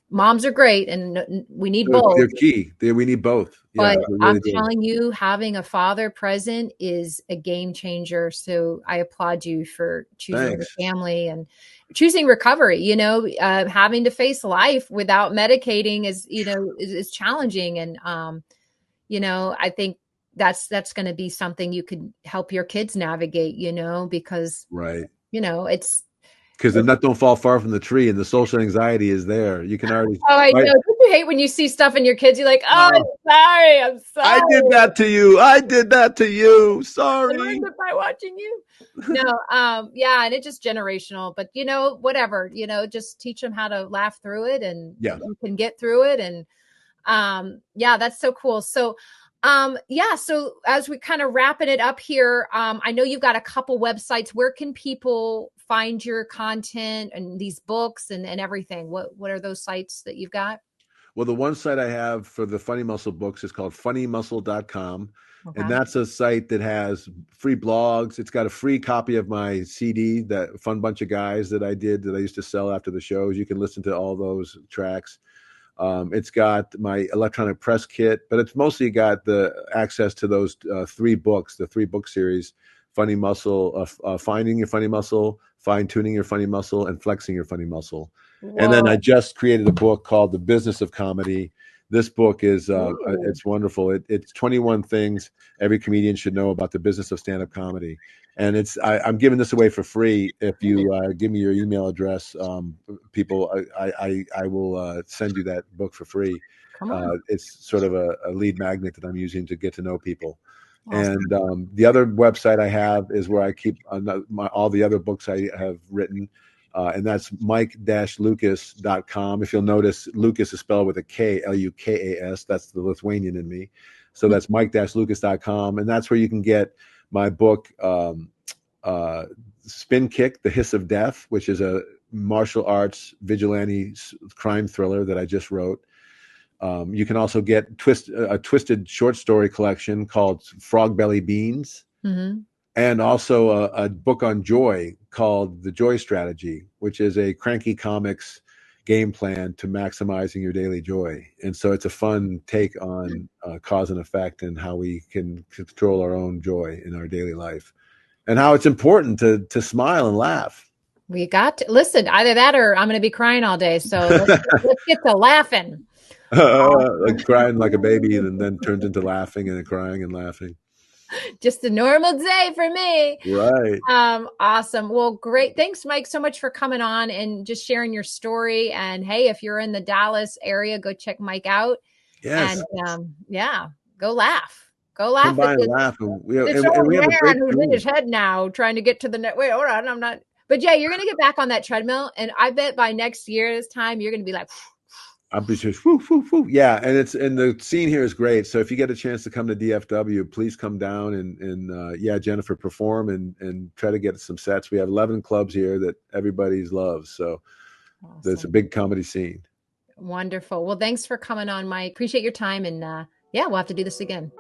moms are great and we need both. They're key. We need both. But really I'm telling you, having a father present is a game changer. So I applaud you for choosing the family and choosing recovery. Having to face life without medicating is challenging. And, I think that's going to be something you could help your kids navigate, because, it's, because the nut don't fall far from the tree and the social anxiety is there. You can already. Oh, I know. Don't you hate when you see stuff in your kids? You're like, oh, I'm sorry. I did that to you. Sorry. I learned it by watching you. No, and it's just generational, but whatever, just teach them how to laugh through it and you can get through it. And that's so cool. So so as we kind of wrapping it up here, I know you've got a couple websites. Where can people find your content and these books and everything? What are those sites that you've got? Well, the one site I have for the Funny Muscle books is called funnymuscle.com. Okay. And that's a site that has free blogs. It's got a free copy of my CD, that Fun Bunch of Guys that I used to sell after the shows. You can listen to all those tracks. It's got my electronic press kit, but it's mostly got the access to those 3 books, the 3-book series: Funny Muscle, Finding Your Funny Muscle, Fine-Tuning Your Funny Muscle, and Flexing Your Funny Muscle. Whoa. And then I just created a book called The Business of Comedy. This book is it's wonderful. It's 21 things every comedian should know about the business of stand-up comedy. And I'm giving this away for free. If you give me your email address, people, I will send you that book for free. Come on. It's sort of a lead magnet that I'm using to get to know people. Awesome. And the other website I have is where I keep all the other books I have written. And that's mike-lukas.com. If you'll notice, Lukas is spelled with a K, Lukas. That's the Lithuanian in me. So that's mike-lukas.com. And that's where you can get my book, Spin Kick, The Hiss of Death, which is a martial arts vigilante crime thriller that I just wrote. You can also get a twisted short story collection called Frog Belly Beans. Mm-hmm. And also a book on joy called The Joy Strategy, which is a cranky comics game plan to maximizing your daily joy. And so it's a fun take on cause and effect and how we can control our own joy in our daily life and how it's important to smile and laugh. We got to listen, either that or I'm going to be crying all day. So let's get to laughing. Like crying like a baby and then turns into laughing and then crying and laughing. Just a normal day for me. Right. Awesome. Well, great. Thanks, Mike, so much for coming on and just sharing your story. And hey, if you're in the Dallas area, go check Mike out. Yes. And go laugh. Go laugh. Come by and laugh. And we have who's in his head now trying to get to the net. Wait, hold on. I'm not. But yeah, you're going to get back on that treadmill. And I bet by next year, this time, you're going to be like, I'll be just woo, woo, woo. Yeah, and the scene here is great. So if you get a chance to come to DFW, please come down and Jennifer, perform and try to get some sets. We have 11 clubs here that everybody's loves. So awesome. There's a big comedy scene. Wonderful. Well, thanks for coming on, Mike. Appreciate your time, and we'll have to do this again.